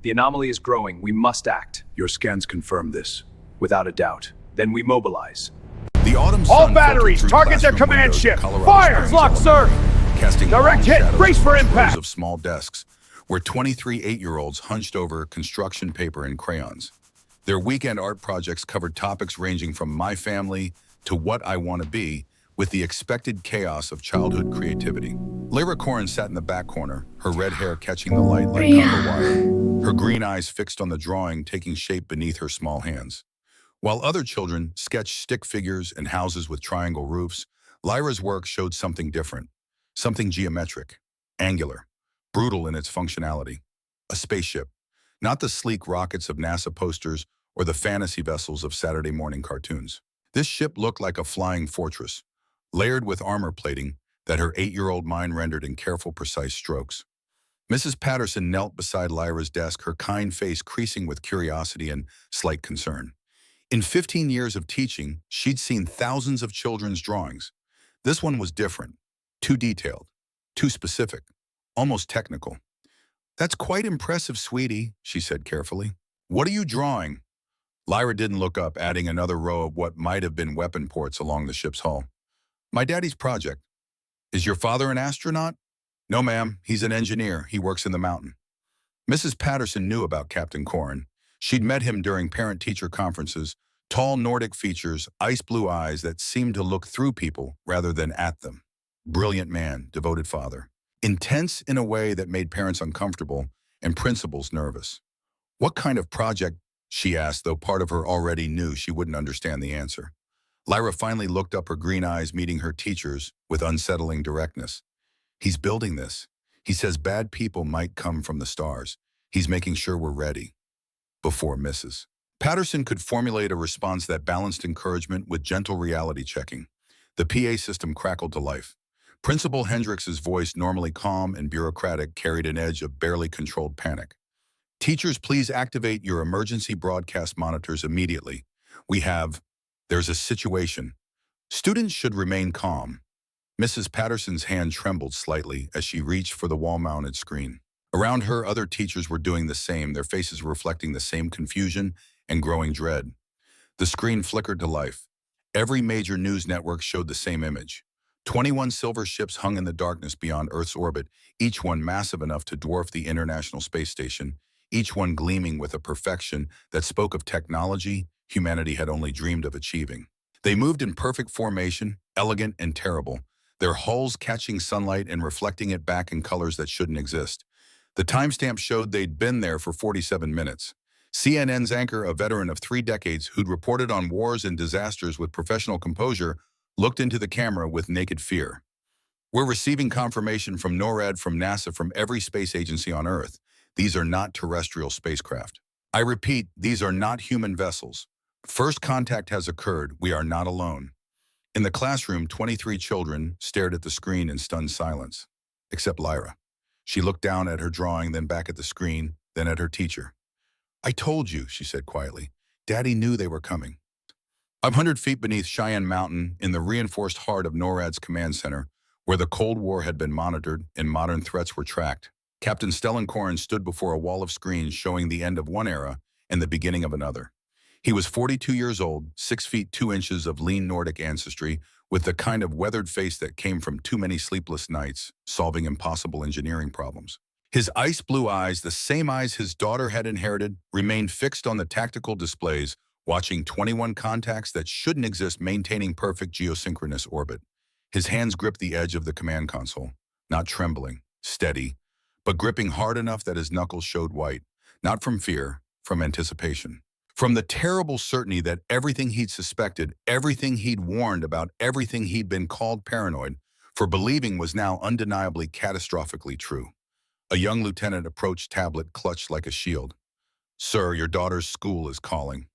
The anomaly is growing. We must act. Your scans confirm this. Without a doubt. Then we mobilize. The autumn All sun batteries, filtered through target their classroom command windows ship. at Colorado Fire! Springs Locked, sir. Elementary, casting Direct long hit. shadows Brace for across impact. rows of small desks, where 23 eight-year-olds hunched over construction paper and crayons. Their weekend art projects covered topics ranging from my family to what I want to be, with the expected chaos of childhood creativity. Lyra Corin sat in the back corner, her red hair catching the light like copper wire, her green eyes fixed on the drawing taking shape beneath her small hands. While other children sketched stick figures and houses with triangle roofs, Lyra's work showed something different, something geometric, angular, brutal in its functionality. A spaceship, not the sleek rockets of NASA posters or the fantasy vessels of Saturday morning cartoons. This ship looked like a flying fortress, layered with armor plating that her 8-year-old mind rendered in careful, precise strokes. Mrs. Patterson knelt beside Lyra's desk, her kind face creasing with curiosity and slight concern. In 15 years of teaching, she'd seen thousands of children's drawings. This one was different, too detailed, too specific, almost technical. "That's quite impressive, sweetie," she said carefully. "What are you drawing?" Lyra didn't look up, adding another row of what might have been weapon ports along the ship's hull. "My daddy's project." "Is your father an astronaut?" "No, ma'am. He's an engineer. He works in the mountain." Mrs. Patterson knew about Captain Corin. She'd met him during parent-teacher conferences, tall Nordic features, ice-blue eyes that seemed to look through people rather than at them. Brilliant man, devoted father. Intense in a way that made parents uncomfortable and principals nervous. "What kind of project?" she asked, though part of her already knew she wouldn't understand the answer. Lyra finally looked up, her green eyes meeting her teacher's with unsettling directness. "He's building this. He says bad people might come from the stars. He's making sure we're ready." Before Mrs. Patterson could formulate a response that balanced encouragement with gentle reality checking. The PA system crackled to life. Principal Hendricks's voice, normally calm and bureaucratic, carried an edge of barely controlled panic. "Teachers, please activate your emergency broadcast monitors immediately. There's a situation. Students should remain calm." Mrs. Patterson's hand trembled slightly as she reached for the wall-mounted screen. Around her, other teachers were doing the same, their faces reflecting the same confusion and growing dread. The screen flickered to life. Every major news network showed the same image. 21 silver ships hung in the darkness beyond Earth's orbit, each one massive enough to dwarf the International Space Station, each one gleaming with a perfection that spoke of technology humanity had only dreamed of achieving. They moved in perfect formation, elegant and terrible, their hulls catching sunlight and reflecting it back in colors that shouldn't exist. The timestamp showed they'd been there for 47 minutes. CNN's anchor, a veteran of 3 decades who'd reported on wars and disasters with professional composure, looked into the camera with naked fear. "We're receiving confirmation from NORAD, from NASA, from every space agency on Earth. These are not terrestrial spacecraft. I repeat, these are not human vessels. First contact has occurred. We are not alone." In the classroom, 23 children stared at the screen in stunned silence, except Lyra. She looked down at her drawing, then back at the screen, then at her teacher. "I told you," she said quietly. "Daddy knew they were coming." 500 feet beneath Cheyenne Mountain, in the reinforced heart of NORAD's command center, where the Cold War had been monitored and modern threats were tracked, Captain Stellan Corin stood before a wall of screens showing the end of one era and the beginning of another. He was 42 years old, 6 feet 2 inches of lean Nordic ancestry, with the kind of weathered face that came from too many sleepless nights, solving impossible engineering problems. His ice-blue eyes, the same eyes his daughter had inherited, remained fixed on the tactical displays, watching 21 contacts that shouldn't exist, maintaining perfect geosynchronous orbit. His hands gripped the edge of the command console, not trembling, steady, but gripping hard enough that his knuckles showed white, not from fear, from anticipation. From the terrible certainty that everything he'd suspected, everything he'd warned about, everything he'd been called paranoid for believing was now undeniably catastrophically true. A young lieutenant approached, tablet clutched like a shield. "Sir, your daughter's school is calling.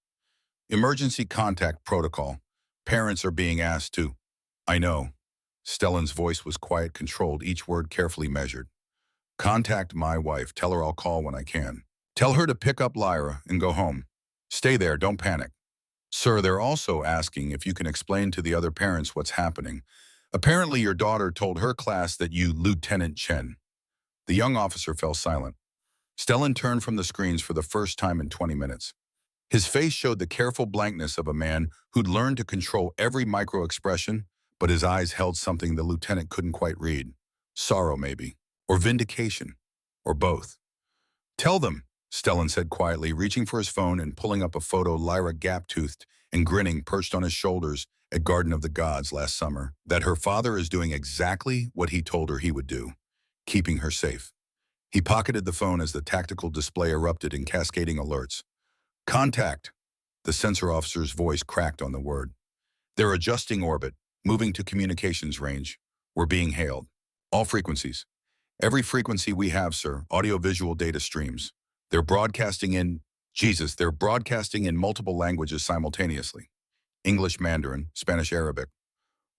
Emergency contact protocol. Parents are being asked to—" "I know." Stellan's voice was quiet, controlled, each word carefully measured. "Contact my wife. Tell her I'll call when I can. Tell her to pick up Lyra and go home. Stay there, don't panic. Sir, they're also asking if you can explain to the other parents what's happening. Apparently your daughter told her class that you, Lieutenant Chen." The young officer fell silent. Stellan turned from the screens for the first time in 20 minutes. His face showed the careful blankness of a man who'd learned to control every micro-expression, but his eyes held something the lieutenant couldn't quite read. Sorrow, maybe. Or vindication. Or both. Tell them, Stellan said quietly, reaching for his phone and pulling up a photo Lyra gap-toothed and grinning perched on his shoulders at Garden of the Gods last summer, that her father is doing exactly what he told her he would do, keeping her safe. He pocketed the phone as the tactical display erupted in cascading alerts. Contact! The sensor officer's voice cracked on the word. They're adjusting orbit, moving to communications range. We're being hailed. All frequencies. Every frequency we have, sir, audio-visual data streams. They're broadcasting in multiple languages simultaneously. English, Mandarin, Spanish, Arabic.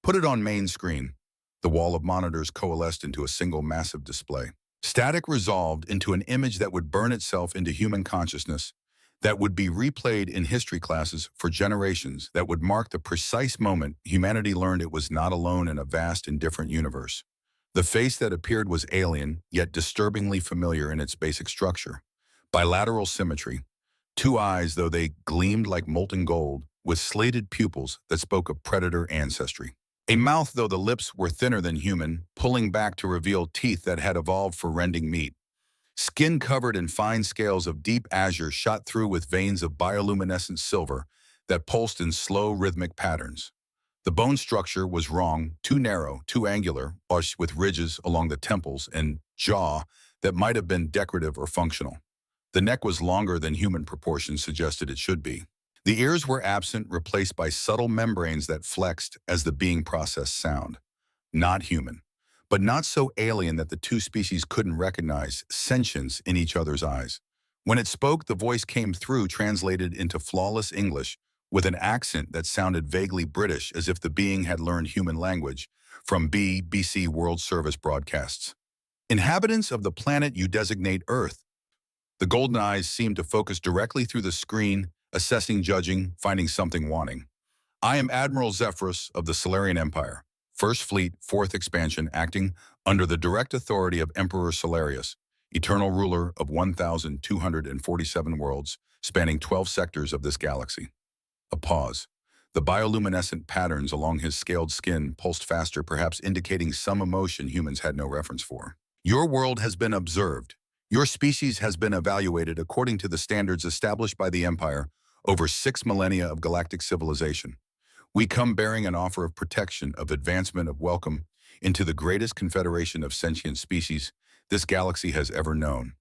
Put it on main screen. The wall of monitors coalesced into a single massive display. Static resolved into an image that would burn itself into human consciousness, that would be replayed in history classes for generations, that would mark the precise moment humanity learned it was not alone in a vast and different universe. The face that appeared was alien, yet disturbingly familiar in its basic structure. Bilateral symmetry, two eyes though they gleamed like molten gold, with slated pupils that spoke of predator ancestry. A mouth though the lips were thinner than human, pulling back to reveal teeth that had evolved for rending meat. Skin covered in fine scales of deep azure shot through with veins of bioluminescent silver that pulsed in slow rhythmic patterns. The bone structure was wrong, too narrow, too angular, arched with ridges along the temples and jaw that might have been decorative or functional. The neck was longer than human proportions suggested it should be. The ears were absent, replaced by subtle membranes that flexed as the being processed sound. Not human, but not so alien that the two species couldn't recognize sentience in each other's eyes. When it spoke, the voice came through, translated into flawless English, with an accent that sounded vaguely British, as if the being had learned human language from BBC World Service broadcasts. Inhabitants of the planet you designate Earth. The golden eyes seemed to focus directly through the screen, assessing, judging, finding something wanting. I am Admiral Zephyros of the Solarian Empire, First Fleet, Fourth Expansion, acting under the direct authority of Emperor Solarius, eternal ruler of 1,247 worlds, spanning 12 sectors of this galaxy. A pause. The bioluminescent patterns along his scaled skin pulsed faster, perhaps indicating some emotion humans had no reference for. Your world has been observed. Your species has been evaluated according to the standards established by the Empire over 6 millennia of galactic civilization. We come bearing an offer of protection, of advancement, of welcome into the greatest confederation of sentient species this galaxy has ever known.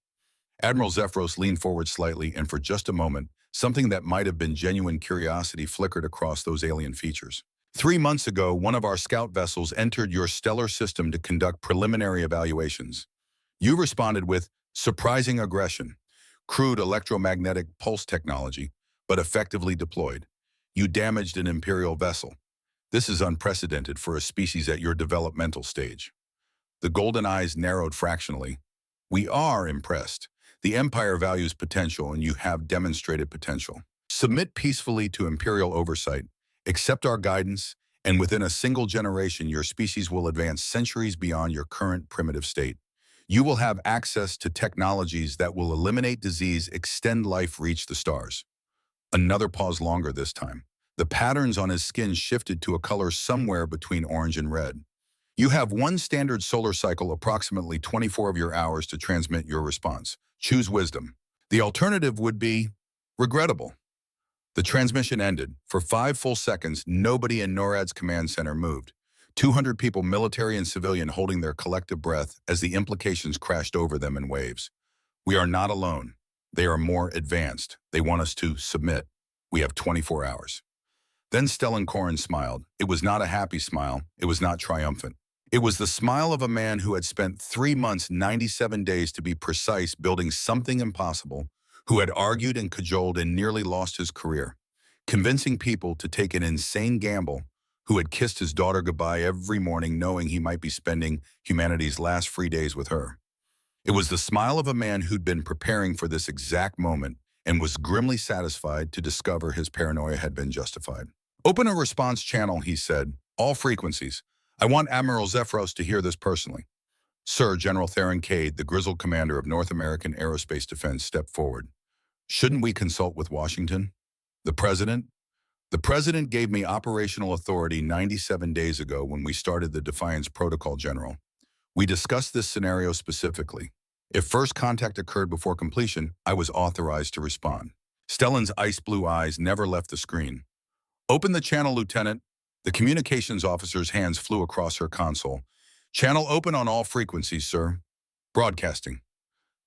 Admiral Zephyros leaned forward slightly, and for just a moment, something that might have been genuine curiosity flickered across those alien features. 3 months ago, one of our scout vessels entered your stellar system to conduct preliminary evaluations. You responded with surprising aggression, crude electromagnetic pulse technology, but effectively deployed. You damaged an Imperial vessel. This is unprecedented for a species at your developmental stage. The golden eyes narrowed fractionally. We are impressed. The Empire values potential, and you have demonstrated potential. Submit peacefully to Imperial oversight, accept our guidance, and within a single generation, your species will advance centuries beyond your current primitive state. You will have access to technologies that will eliminate disease, extend life, reach the stars. Another pause, longer this time. The patterns on his skin shifted to a color somewhere between orange and red. You have one standard solar cycle, approximately 24 of your hours, to transmit your response. Choose wisdom. The alternative would be regrettable. The transmission ended. For 5 full seconds, nobody in NORAD's command center moved. 200 people, military and civilian, holding their collective breath as the implications crashed over them in waves. We are not alone. They are more advanced. They want us to submit. We have 24 hours. Then Stellan Corrin smiled. It was not a happy smile. It was not triumphant. It was the smile of a man who had spent 3 months, 97 days to be precise, building something impossible, who had argued and cajoled and nearly lost his career, convincing people to take an insane gamble, who had kissed his daughter goodbye every morning knowing he might be spending humanity's last free days with her. It was the smile of a man who'd been preparing for this exact moment and was grimly satisfied to discover his paranoia had been justified. Open a response channel, he said. All frequencies. I want Admiral Zephyros to hear this personally. Sir, General Theron Cade, the grizzled commander of North American Aerospace Defense, stepped forward. Shouldn't we consult with Washington? The president? The president gave me operational authority 97 days ago when we started the Defiance Protocol, General. We discussed this scenario specifically. If first contact occurred before completion, I was authorized to respond. Stellan's ice blue eyes never left the screen. Open the channel, Lieutenant. The communications officer's hands flew across her console. Channel open on all frequencies, sir. Broadcasting.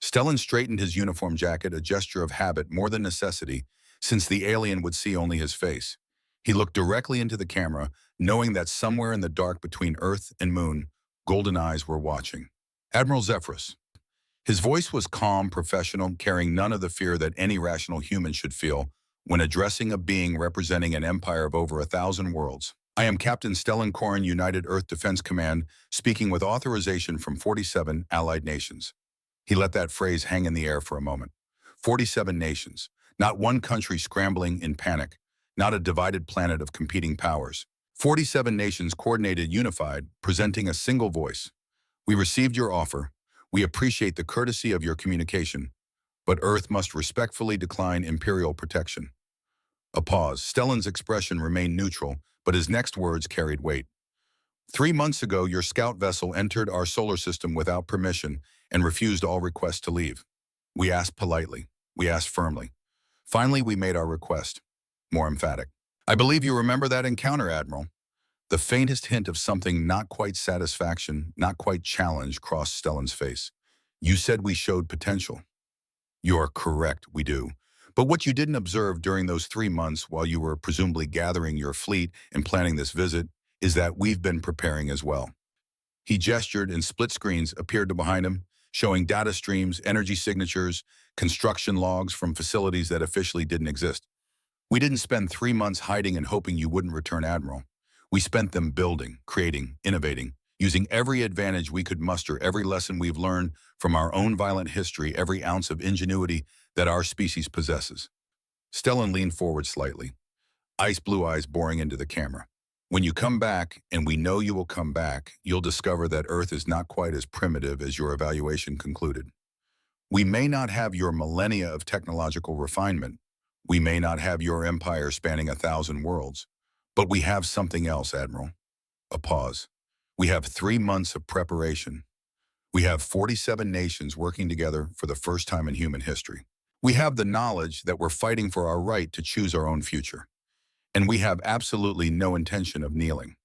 Stellan straightened his uniform jacket, a gesture of habit more than necessity, since the alien would see only his face. He looked directly into the camera, knowing that somewhere in the dark between Earth and Moon, golden eyes were watching. Admiral Zephyrus. His voice was calm, professional, carrying none of the fear that any rational human should feel when addressing a being representing an empire of over 1,000 worlds. I am Captain Stellan Corrin, United Earth Defense Command, speaking with authorization from 47 allied nations. He let that phrase hang in the air for a moment. 47 nations, not one country scrambling in panic, not a divided planet of competing powers. 47 nations coordinated, unified, presenting a single voice. We received your offer. We appreciate the courtesy of your communication, but Earth must respectfully decline Imperial protection. A pause. Stellan's expression remained neutral, but his next words carried weight. 3 months ago, your scout vessel entered our solar system without permission and refused all requests to leave. We asked politely. We asked firmly. Finally, we made our request. More emphatic. I believe you remember that encounter, Admiral. The faintest hint of something not quite satisfaction, not quite challenge, crossed Stellan's face. You said we showed potential. You're correct, we do. But what you didn't observe during those 3 months while you were presumably gathering your fleet and planning this visit is that we've been preparing as well. He gestured and split screens appeared behind him, showing data streams, energy signatures, construction logs from facilities that officially didn't exist. We didn't spend 3 months hiding and hoping you wouldn't return, Admiral. We spent them building, creating, innovating, using every advantage we could muster, every lesson we've learned from our own violent history, every ounce of ingenuity that our species possesses. Stellan leaned forward slightly, ice blue eyes boring into the camera. When you come back, and we know you will come back, you'll discover that Earth is not quite as primitive as your evaluation concluded. We may not have your millennia of technological refinement. We may not have your empire spanning 1,000 worlds. But we have something else, Admiral. A pause. We have 3 months of preparation. We have 47 nations working together for the first time in human history. We have the knowledge that we're fighting for our right to choose our own future. And we have absolutely no intention of kneeling.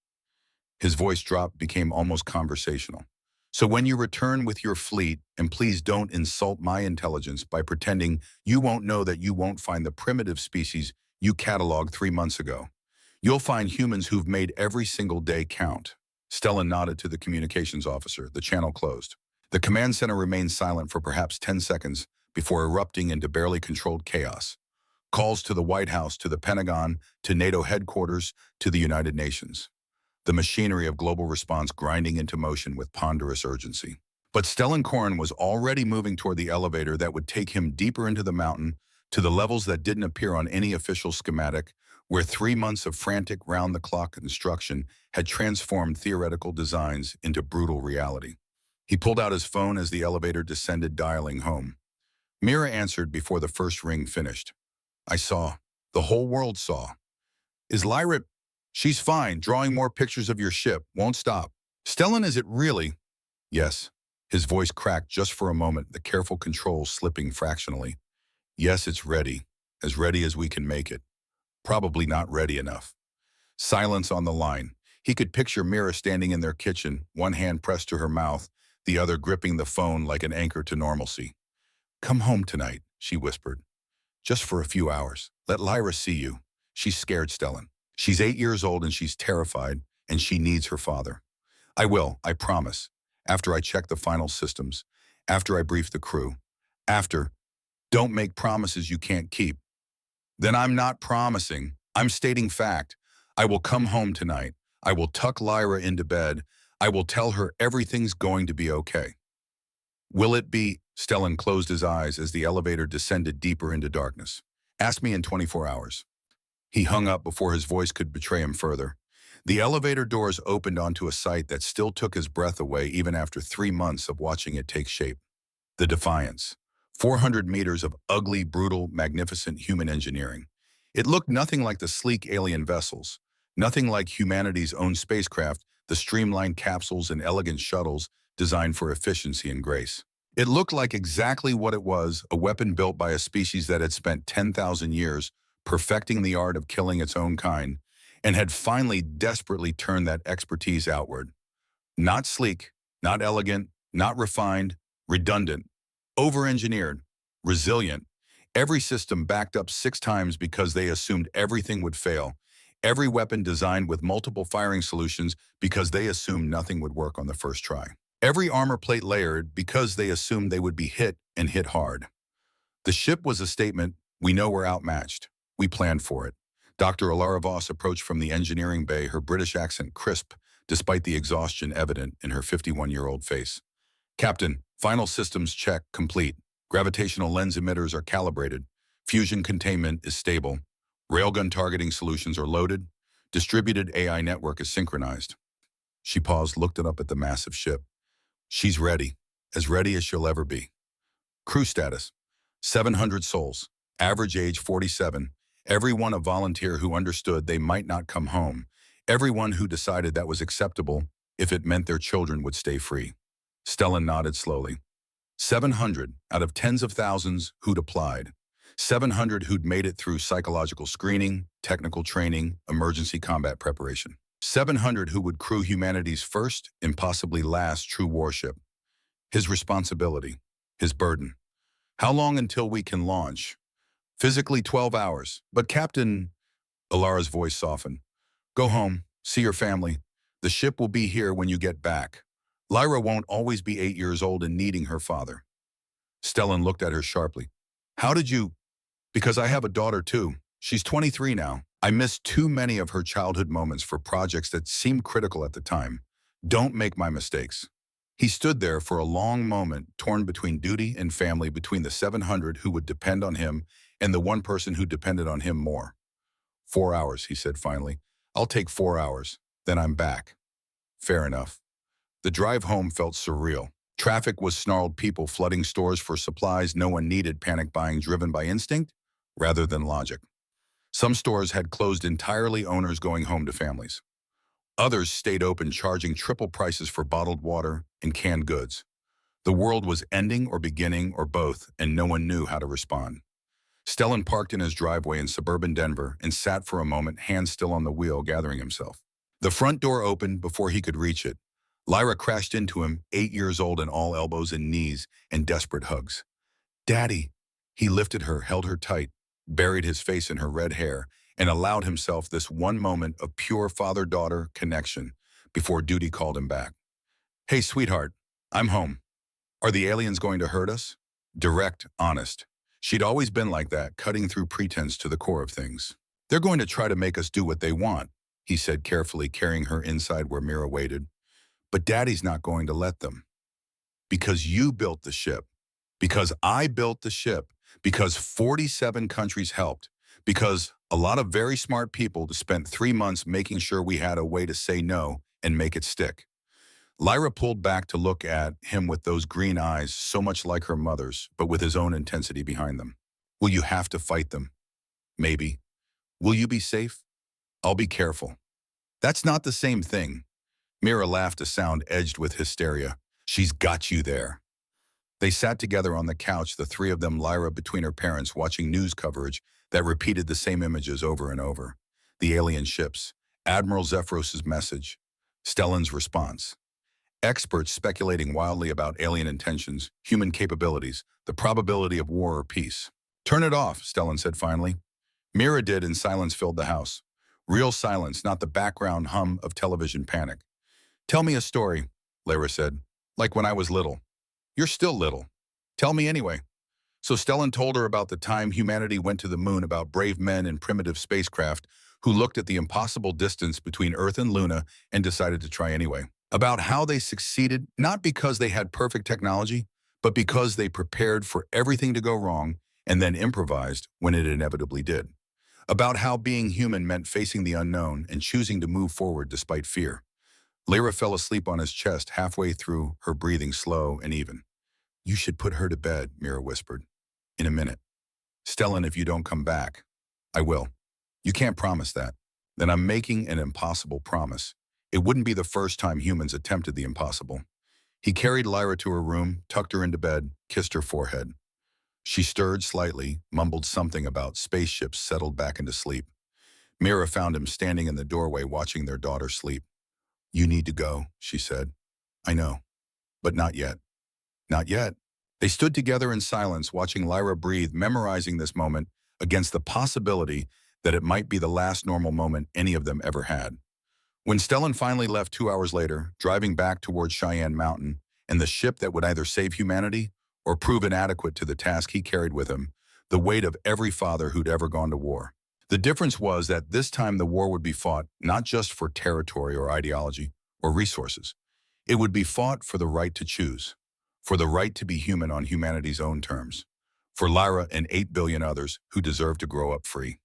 His voice dropped, became almost conversational. So when you return with your fleet, and please don't insult my intelligence by pretending you won't know that you won't find the primitive species you cataloged 3 months ago. You'll find humans who've made every single day count. Stellan nodded to the communications officer. The channel closed. The command center remained silent for perhaps 10 seconds before erupting into barely controlled chaos. Calls to the White House, to the Pentagon, to NATO headquarters, to the United Nations. The machinery of global response grinding into motion with ponderous urgency. But Stellan Corrin was already moving toward the elevator that would take him deeper into the mountain, to the levels that didn't appear on any official schematic, where 3 months of frantic round-the-clock construction had transformed theoretical designs into brutal reality. He pulled out his phone as the elevator descended, dialing home. Mira answered before the first ring finished. I saw. The whole world saw. Is Lyra? She's fine, drawing more pictures of your ship. Won't stop. Stellan, is it really? Yes. His voice cracked just for a moment, the careful controls slipping fractionally. Yes, it's ready. As ready as we can make it. Probably not ready enough. Silence on the line. He could picture Mira standing in their kitchen, one hand pressed to her mouth, the other gripping the phone like an anchor to normalcy. Come home tonight, she whispered. Just for a few hours. Let Lyra see you. She's scared, Stellan. She's 8 years old and she's terrified, and she needs her father. I will, I promise. After I check the final systems. After I brief the crew. After. Don't make promises you can't keep. Then I'm not promising. I'm stating fact. I will come home tonight. I will tuck Lyra into bed. I will tell her everything's going to be okay. Will it be? Stellan closed his eyes as the elevator descended deeper into darkness. Ask me in 24 hours. He hung up before his voice could betray him further. The elevator doors opened onto a sight that still took his breath away even after 3 months of watching it take shape. The Defiance. 400 meters of ugly, brutal, magnificent human engineering. It looked nothing like the sleek alien vessels, nothing like humanity's own spacecraft, the streamlined capsules and elegant shuttles designed for efficiency and grace. It looked like exactly what it was, a weapon built by a species that had spent 10,000 years perfecting the art of killing its own kind, and had finally desperately turned that expertise outward. Not sleek, not elegant, not refined, redundant, over-engineered, resilient. Every system backed up 6 times because they assumed everything would fail. Every weapon designed with multiple firing solutions because they assumed nothing would work on the first try. Every armor plate layered because they assumed they would be hit and hit hard. The ship was a statement: we know we're outmatched. We planned for it. Dr. Alara Voss approached from the engineering bay, her British accent crisp, despite the exhaustion evident in her 51-year-old face. Captain, final systems check complete. Gravitational lens emitters are calibrated. Fusion containment is stable. Railgun targeting solutions are loaded. Distributed AI network is synchronized. She paused, looked up at the massive ship. She's ready as she'll ever be. Crew status: 700 souls. Average age 47. Everyone a volunteer who understood they might not come home. Everyone who decided that was acceptable if it meant their children would stay free. Stellan nodded slowly. 700 out of tens of thousands who'd applied. 700 who'd made it through psychological screening, technical training, emergency combat preparation. 700 who would crew humanity's first and possibly last true warship. His responsibility, his burden. How long until we can launch? Physically 12 hours. But Captain, Alara's voice softened. Go home, see your family. The ship will be here when you get back. Lyra won't always be 8 years old and needing her father. Stellan looked at her sharply. How did you? Because I have a daughter too. She's 23 now. I missed too many of her childhood moments for projects that seemed critical at the time. Don't make my mistakes. He stood there for a long moment, torn between duty and family, between the 700 who would depend on him and the one person who depended on him more. 4 hours, he said finally. I'll take 4 hours. Then I'm back. Fair enough. The drive home felt surreal. Traffic was snarled, people flooding stores for supplies no one needed, panic buying driven by instinct rather than logic. Some stores had closed entirely, owners going home to families. Others stayed open, charging triple prices for bottled water and canned goods. The world was ending or beginning or both, and no one knew how to respond. Stellan parked in his driveway in suburban Denver and sat for a moment, hands still on the wheel, gathering himself. The front door opened before he could reach it. Lyra crashed into him, 8 years old and all elbows and knees and desperate hugs. Daddy! He lifted her, held her tight, buried his face in her red hair, and allowed himself this one moment of pure father-daughter connection before duty called him back. Hey, sweetheart, I'm home. Are the aliens going to hurt us? Direct, honest. She'd always been like that, cutting through pretense to the core of things. They're going to try to make us do what they want, he said carefully, carrying her inside where Mira waited. But Daddy's not going to let them. Because you built the ship. Because I built the ship. Because 47 countries helped. Because a lot of very smart people spent 3 months making sure we had a way to say no and make it stick. Lyra pulled back to look at him with those green eyes, so much like her mother's, but with his own intensity behind them. Will you have to fight them? Maybe. Will you be safe? I'll be careful. That's not the same thing. Mira laughed, a sound edged with hysteria. She's got you there. They sat together on the couch, the three of them, Lyra between her parents, watching news coverage that repeated the same images over and over. The alien ships, Admiral Zephyros's message, Stellan's response. Experts speculating wildly about alien intentions, human capabilities, the probability of war or peace. Turn it off, Stellan said finally. Mira did, and silence filled the house. Real silence, not the background hum of television panic. Tell me a story, Lyra said, like when I was little. You're still little. Tell me anyway. So Stellan told her about the time humanity went to the moon, about brave men in primitive spacecraft who looked at the impossible distance between Earth and Luna and decided to try anyway. About how they succeeded, not because they had perfect technology, but because they prepared for everything to go wrong and then improvised when it inevitably did. about how being human meant facing the unknown and choosing to move forward despite fear. Lyra fell asleep on his chest halfway through, her breathing slow and even. "You should put her to bed," Mira whispered. "In a minute. Stellan, if you don't come back." "I will." "You can't promise that." "Then I'm making an impossible promise." It wouldn't be the first time humans attempted the impossible. He carried Lyra to her room, tucked her into bed, kissed her forehead. She stirred slightly, mumbled something about spaceships, settled back into sleep. Mira found him standing in the doorway watching their daughter sleep. "You need to go," she said. "I know, but not yet." "Not yet." They stood together in silence, watching Lyra breathe, memorizing this moment against the possibility that it might be the last normal moment any of them ever had. When Stellan finally left 2 hours later, driving back towards Cheyenne Mountain, and the ship that would either save humanity or prove inadequate to the task he carried with him, the weight of every father who'd ever gone to war. The difference was that this time the war would be fought not just for territory or ideology or resources. It would be fought for the right to choose, for the right to be human on humanity's own terms, for Lyra and 8 billion others who deserve to grow up free.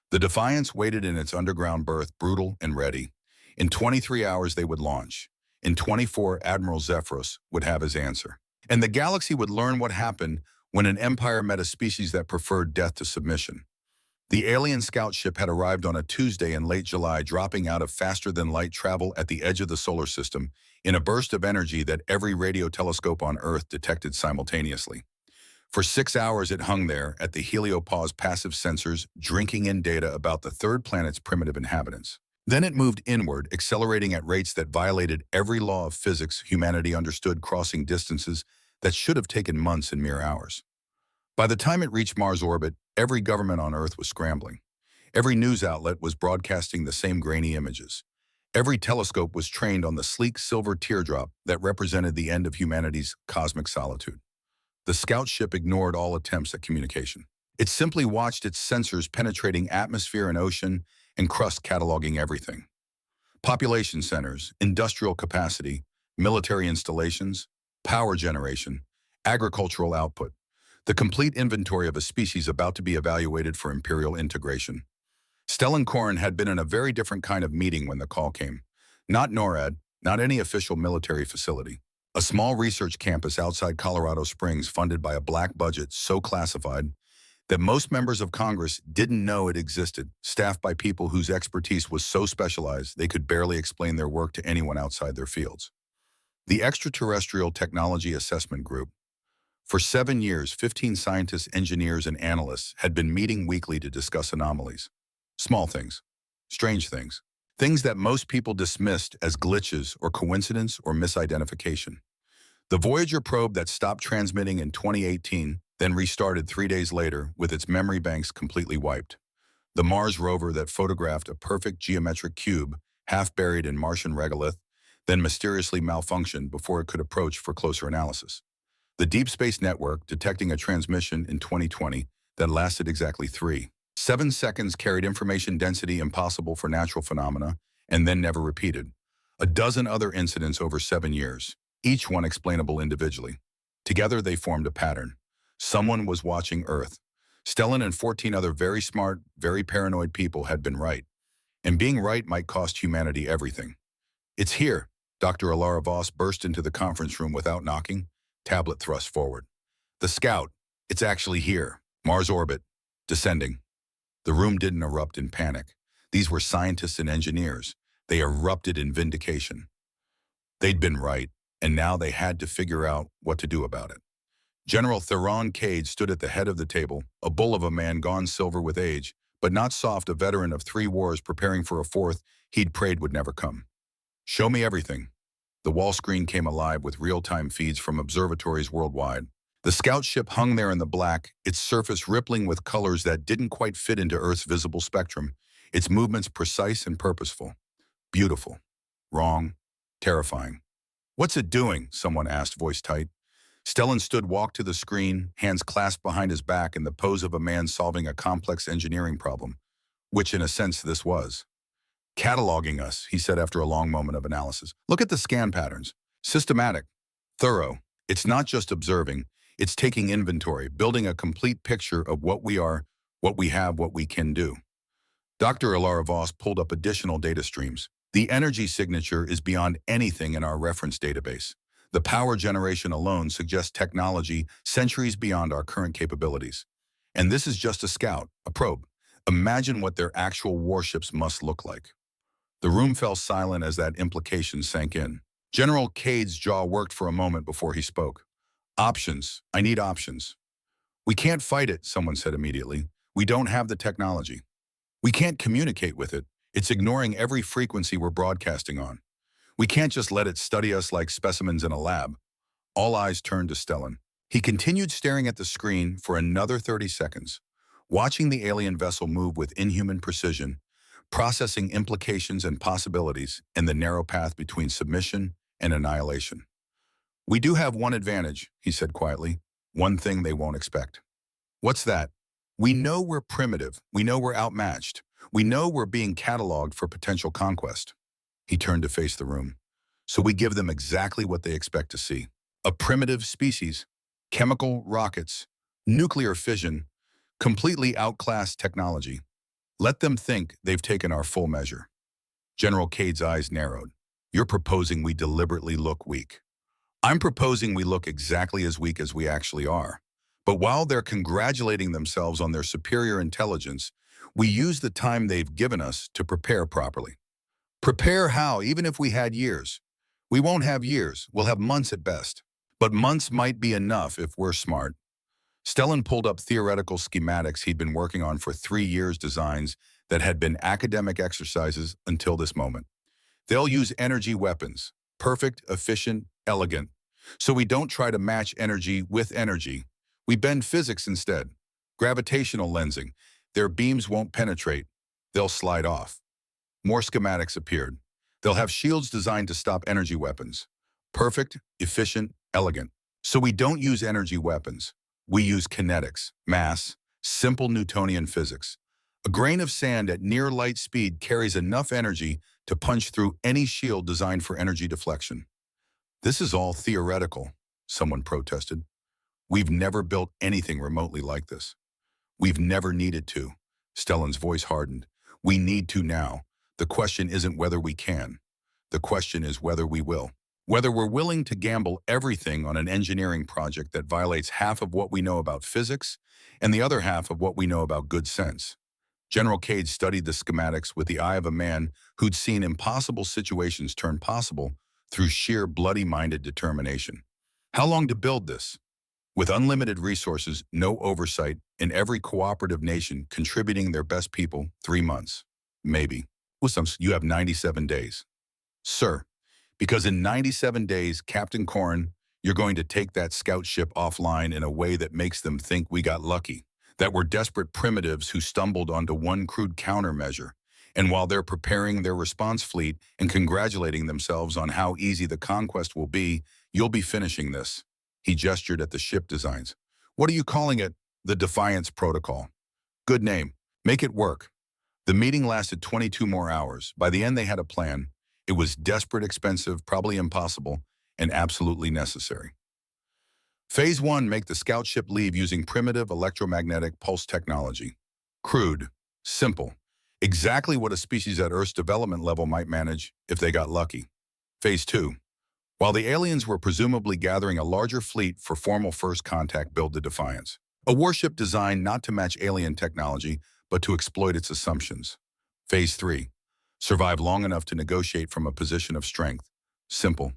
The Defiance waited in its underground berth, brutal and ready. In 23 hours they would launch. In 24, Admiral Zephyros would have his answer. And the galaxy would learn what happened when an empire met a species that preferred death to submission. The alien scout ship had arrived on a Tuesday in late July, dropping out of faster-than-light travel at the edge of the solar system in a burst of energy that every radio telescope on Earth detected simultaneously. For 6 hours it hung there at the heliopause passive sensors, drinking in data about the third planet's primitive inhabitants. Then it moved inward, accelerating at rates that violated every law of physics humanity understood, crossing distances that should have taken months in mere hours. By the time it reached Mars orbit, every government on Earth was scrambling. Every news outlet was broadcasting the same grainy images. Every telescope was trained on the sleek silver teardrop that represented the end of humanity's cosmic solitude. The scout ship ignored all attempts at communication. It simply watched its sensors penetrating atmosphere and ocean and crust, cataloging everything. Population centers, industrial capacity, military installations, power generation, agricultural output. The complete inventory of a species about to be evaluated for imperial integration. Stellan Korn had been in a very different kind of meeting when the call came. Not NORAD, not any official military facility. A small research campus outside Colorado Springs funded by a black budget so classified that most members of Congress didn't know it existed, staffed by people whose expertise was so specialized they could barely explain their work to anyone outside their fields. The Extraterrestrial Technology Assessment Group. For 7 years, 15 scientists, engineers, and analysts had been meeting weekly to discuss anomalies. Small things, strange things, things that most people dismissed as glitches or coincidence or misidentification. The Voyager probe that stopped transmitting in 2018 then restarted 3 days later with its memory banks completely wiped. The Mars rover that photographed a perfect geometric cube, half buried in Martian regolith, then mysteriously malfunctioned before it could approach for closer analysis. The Deep Space Network detecting a transmission in 2020 that lasted exactly 7 seconds, carried information density impossible for natural phenomena, and then never repeated. A dozen other incidents over 7 years, each one explainable individually. Together they formed a pattern. Someone was watching Earth. Stellan and 14 other very smart, very paranoid people had been right. And being right might cost humanity everything. "It's here." Dr. Alara Voss burst into the conference room without knocking, tablet thrust forward. "The scout, it's actually here. Mars orbit, descending." The room didn't erupt in panic. These were scientists and engineers. They erupted in vindication. They'd been right, and now they had to figure out what to do about it. General Theron Cade stood at the head of the table, a bull of a man gone silver with age, but not soft, a veteran of 3 wars preparing for a 4th he'd prayed would never come. "Show me everything." The wall screen came alive with real-time feeds from observatories worldwide. The scout ship hung there in the black, its surface rippling with colors that didn't quite fit into Earth's visible spectrum, its movements precise and purposeful. Beautiful. Wrong. Terrifying. "What's it doing?" someone asked, voice tight. Stellan stood, walked to the screen, hands clasped behind his back in the pose of a man solving a complex engineering problem, which in a sense this was. "Cataloging us," he said after a long moment of analysis. "Look at the scan patterns. Systematic. Thorough. It's not just observing. It's taking inventory, building a complete picture of what we are, what we have, what we can do." Dr. Ilara Voss pulled up additional data streams. The energy signature is beyond anything in our reference database. The power generation alone suggests technology centuries beyond our current capabilities. And this is just a scout, a probe. Imagine what their actual warships must look like. The room fell silent as that implication sank in. General Cade's jaw worked for a moment before he spoke. Options. I need options. We can't fight it, someone said immediately. We don't have the technology. We can't communicate with it. It's ignoring every frequency we're broadcasting on. We can't just let it study us like specimens in a lab. All eyes turned to Stellan. He continued staring at the screen for another 30 seconds, watching the alien vessel move with inhuman precision, processing implications and possibilities in the narrow path between submission and annihilation. We do have one advantage, he said quietly, one thing they won't expect. What's that? We know we're primitive. We know we're outmatched. We know we're being cataloged for potential conquest. He turned to face the room. So we give them exactly what they expect to see. A primitive species, chemical rockets, nuclear fission, completely outclassed technology. Let them think they've taken our full measure. General Cade's eyes narrowed. You're proposing we deliberately look weak. I'm proposing we look exactly as weak as we actually are. But while they're congratulating themselves on their superior intelligence, we use the time they've given us to prepare properly. Prepare how, even if we had years? We won't have years, we'll have months at best. But months might be enough if we're smart. Stellan pulled up theoretical schematics he'd been working on for 3 years, designs that had been academic exercises until this moment. They'll use energy weapons, perfect, efficient, elegant. So we don't try to match energy with energy. We bend physics instead. Gravitational lensing. Their beams won't penetrate. They'll slide off. More schematics appeared. They'll have shields designed to stop energy weapons. Perfect, efficient, elegant. So we don't use energy weapons. We use kinetics, mass, simple Newtonian physics. A grain of sand at near light speed carries enough energy to punch through any shield designed for energy deflection. This is all theoretical, someone protested. We've never built anything remotely like this. We've never needed to. Stellan's voice hardened. We need to now. The question isn't whether we can. The question is whether we will. Whether we're willing to gamble everything on an engineering project that violates half of what we know about physics and the other half of what we know about good sense. General Cade studied the schematics with the eye of a man who'd seen impossible situations turn possible through sheer bloody-minded determination. How long to build this? With unlimited resources, no oversight, and every cooperative nation contributing their best people, 3 months. Maybe. With some, you have 97 days. Sir, because in 97 days, Captain Corrin, you're going to take that scout ship offline in a way that makes them think we got lucky, that we're desperate primitives who stumbled onto one crude countermeasure. And while they're preparing their response fleet and congratulating themselves on how easy the conquest will be, you'll be finishing this. He gestured at the ship designs. What are you calling it? The Defiance Protocol. Good name. Make it work. The meeting lasted 22 more hours. By the end, they had a plan. It was desperate, expensive, probably impossible, and absolutely necessary. Phase 1, make the scout ship leave using primitive electromagnetic pulse technology. Crude. Simple. Exactly what a species at Earth's development level might manage if they got lucky. Phase 2. While the aliens were presumably gathering a larger fleet for formal first contact, build the Defiance. A warship designed not to match alien technology, but to exploit its assumptions. Phase 3. Survive long enough to negotiate from a position of strength. Simple.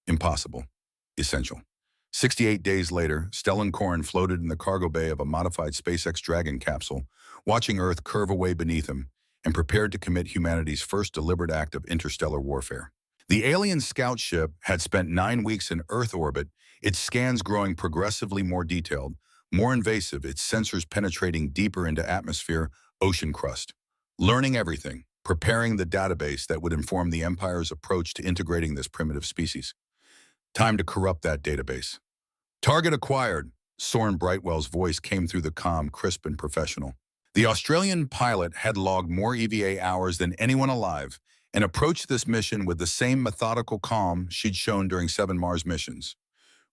Impossible. Essential. 68 days later, Stellan Corrin floated in the cargo bay of a modified SpaceX Dragon capsule, watching Earth curve away beneath him, and prepared to commit humanity's first deliberate act of interstellar warfare. The alien scout ship had spent 9 weeks in Earth orbit, its scans growing progressively more detailed, more invasive, its sensors penetrating deeper into atmosphere, ocean crust. Learning everything, preparing the database that would inform the Empire's approach to integrating this primitive species. Time to corrupt that database. Target acquired. Soren Brightwell's voice came through the comm, crisp and professional. The Australian pilot had logged more EVA hours than anyone alive and approached this mission with the same methodical calm she'd shown during 7 Mars missions.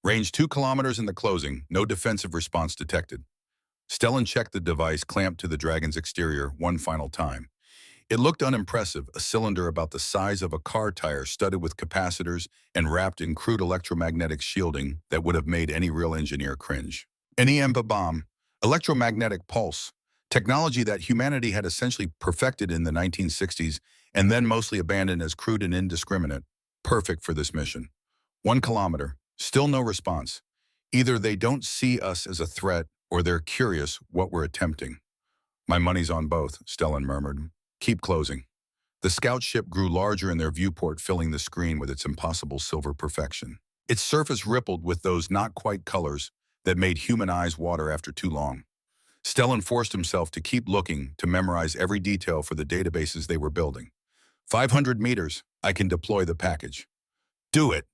Range 2 kilometers in the closing, no defensive response detected. Stellan checked the device clamped to the Dragon's exterior one final time. It looked unimpressive, a cylinder about the size of a car tire studded with capacitors and wrapped in crude electromagnetic shielding that would have made any real engineer cringe. An EMP bomb, electromagnetic pulse, technology that humanity had essentially perfected in the 1960s and then mostly abandoned as crude and indiscriminate, perfect for this mission. 1 kilometer, still no response. Either they don't see us as a threat or they're curious what we're attempting. My money's on both, Stellan murmured. Keep closing. The scout ship grew larger in their viewport, filling the screen with its impossible silver perfection. Its surface rippled with those not-quite colors that made human eyes water after too long. Stellan forced himself to keep looking, to memorize every detail for the databases they were building. 500 meters, I can deploy the package. Do it!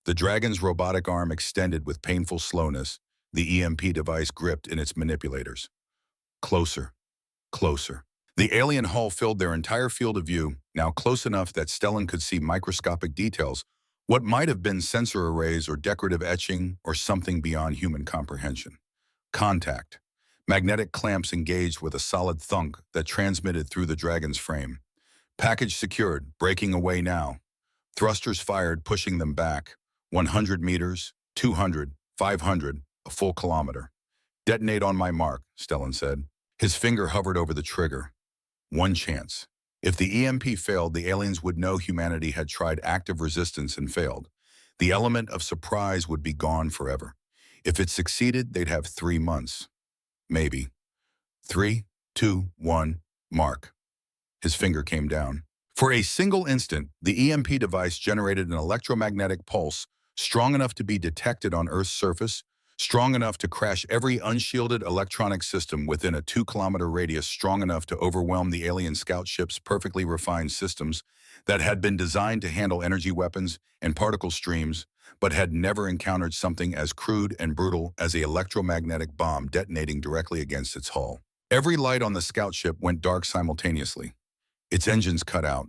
The dragon's robotic arm extended with painful slowness, the EMP device gripped in its manipulators. Closer, closer. The alien hull filled their entire field of view, now close enough that Stellan could see microscopic details, what might have been sensor arrays or decorative etching or something beyond human comprehension. Contact. Magnetic clamps engaged with a solid thunk that transmitted through the dragon's frame. Package secured, breaking away now. Thrusters fired, pushing them back. 100 meters, 200, 500, a full kilometer. Detonate on my mark, Stellan said. His finger hovered over the trigger. One chance. If the EMP failed, the aliens would know humanity had tried active resistance and failed. The element of surprise would be gone forever. If it succeeded, they'd have 3 months. Maybe. 3, 2, 1, mark. His finger came down. For a single instant, the EMP device generated an electromagnetic pulse strong enough to be detected on Earth's surface, strong enough to crash every unshielded electronic system within a 2-kilometer radius, strong enough to overwhelm the alien scout ship's perfectly refined systems that had been designed to handle energy weapons and particle streams, but had never encountered something as crude and brutal as an electromagnetic bomb detonating directly against its hull. Every light on the scout ship went dark simultaneously. Its engines cut out.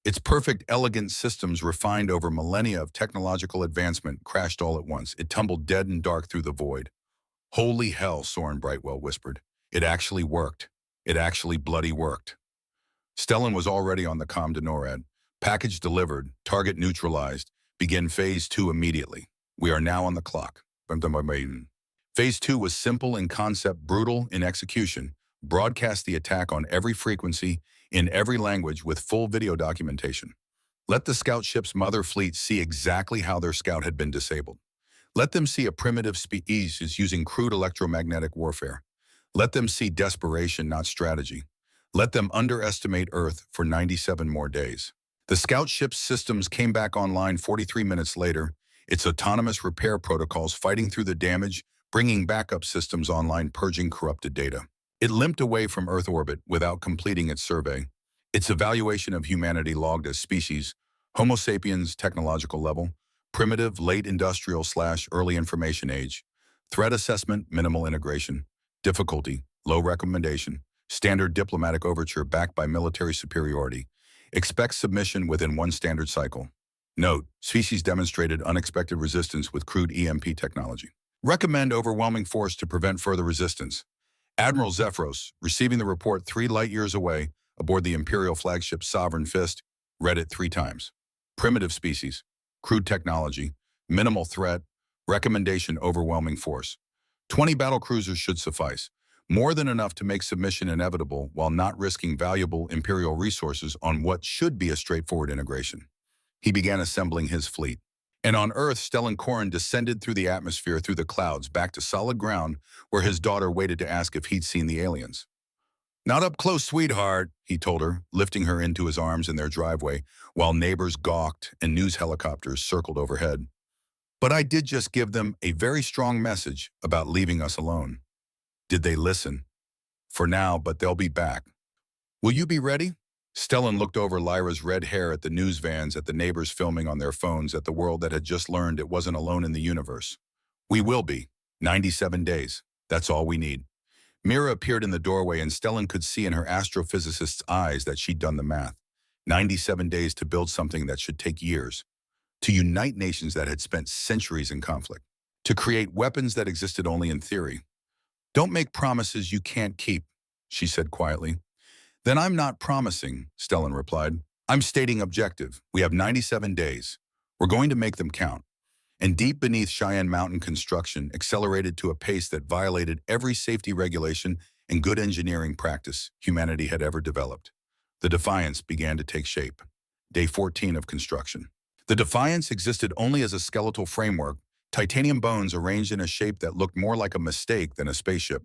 Its perfect, elegant systems, refined over millennia of technological advancement, crashed all at once. It tumbled dead and dark through the void. Holy hell, Soren Brightwell whispered. It actually worked. It actually bloody worked. Stellan was already on the comm to NORAD. Package delivered. Target neutralized. Begin Phase 2 immediately. We are now on the clock. Phase 2 was simple in concept, brutal in execution. Broadcast the attack on every frequency, in every language, with full video documentation. Let the scout ship's mother fleet see exactly how their scout had been disabled. Let them see a primitive species using crude electromagnetic warfare. Let them see desperation, not strategy. Let them underestimate Earth for 97 more days. The scout ship's systems came back online 43 minutes later, its autonomous repair protocols fighting through the damage, bringing backup systems online, purging corrupted data. It limped away from Earth orbit without completing its survey. Its evaluation of humanity logged as species, Homo sapiens technological level, primitive late industrial/early information age, threat assessment minimal integration, difficulty low recommendation, standard diplomatic overture backed by military superiority, expect submission within 1 standard cycle. Note, species demonstrated unexpected resistance with crude EMP technology. Recommend overwhelming force to prevent further resistance. Admiral Zephyros, receiving the report 3 light-years away aboard the Imperial flagship Sovereign Fist, read it 3 times. Primitive species, crude technology, minimal threat, recommendation overwhelming force. 20 battlecruisers should suffice, more than enough to make submission inevitable while not risking valuable Imperial resources on what should be a straightforward integration. He began assembling his fleet. And on Earth, Stellan Korin descended through the atmosphere, through the clouds, back to solid ground, where his daughter waited to ask if he'd seen the aliens. Not up close, sweetheart, he told her, lifting her into his arms in their driveway, while neighbors gawked and news helicopters circled overhead. But I did just give them a very strong message about leaving us alone. Did they listen? For now, but they'll be back. Will you be ready? Stellan looked over Lyra's red hair, at the news vans, at the neighbors filming on their phones, at the world that had just learned it wasn't alone in the universe. We will be. 97 days. That's all we need. Mira appeared in the doorway, and Stellan could see in her astrophysicist's eyes that she'd done the math. 97 days to build something that should take years. To unite nations that had spent centuries in conflict. To create weapons that existed only in theory. Don't make promises you can't keep, she said quietly. Then I'm not promising, Stellan replied. I'm stating objective. We have 97 days. We're going to make them count. And deep beneath Cheyenne Mountain, construction accelerated to a pace that violated every safety regulation and good engineering practice humanity had ever developed. The Defiance began to take shape. Day 14 of construction. The Defiance existed only as a skeletal framework, titanium bones arranged in a shape that looked more like a mistake than a spaceship.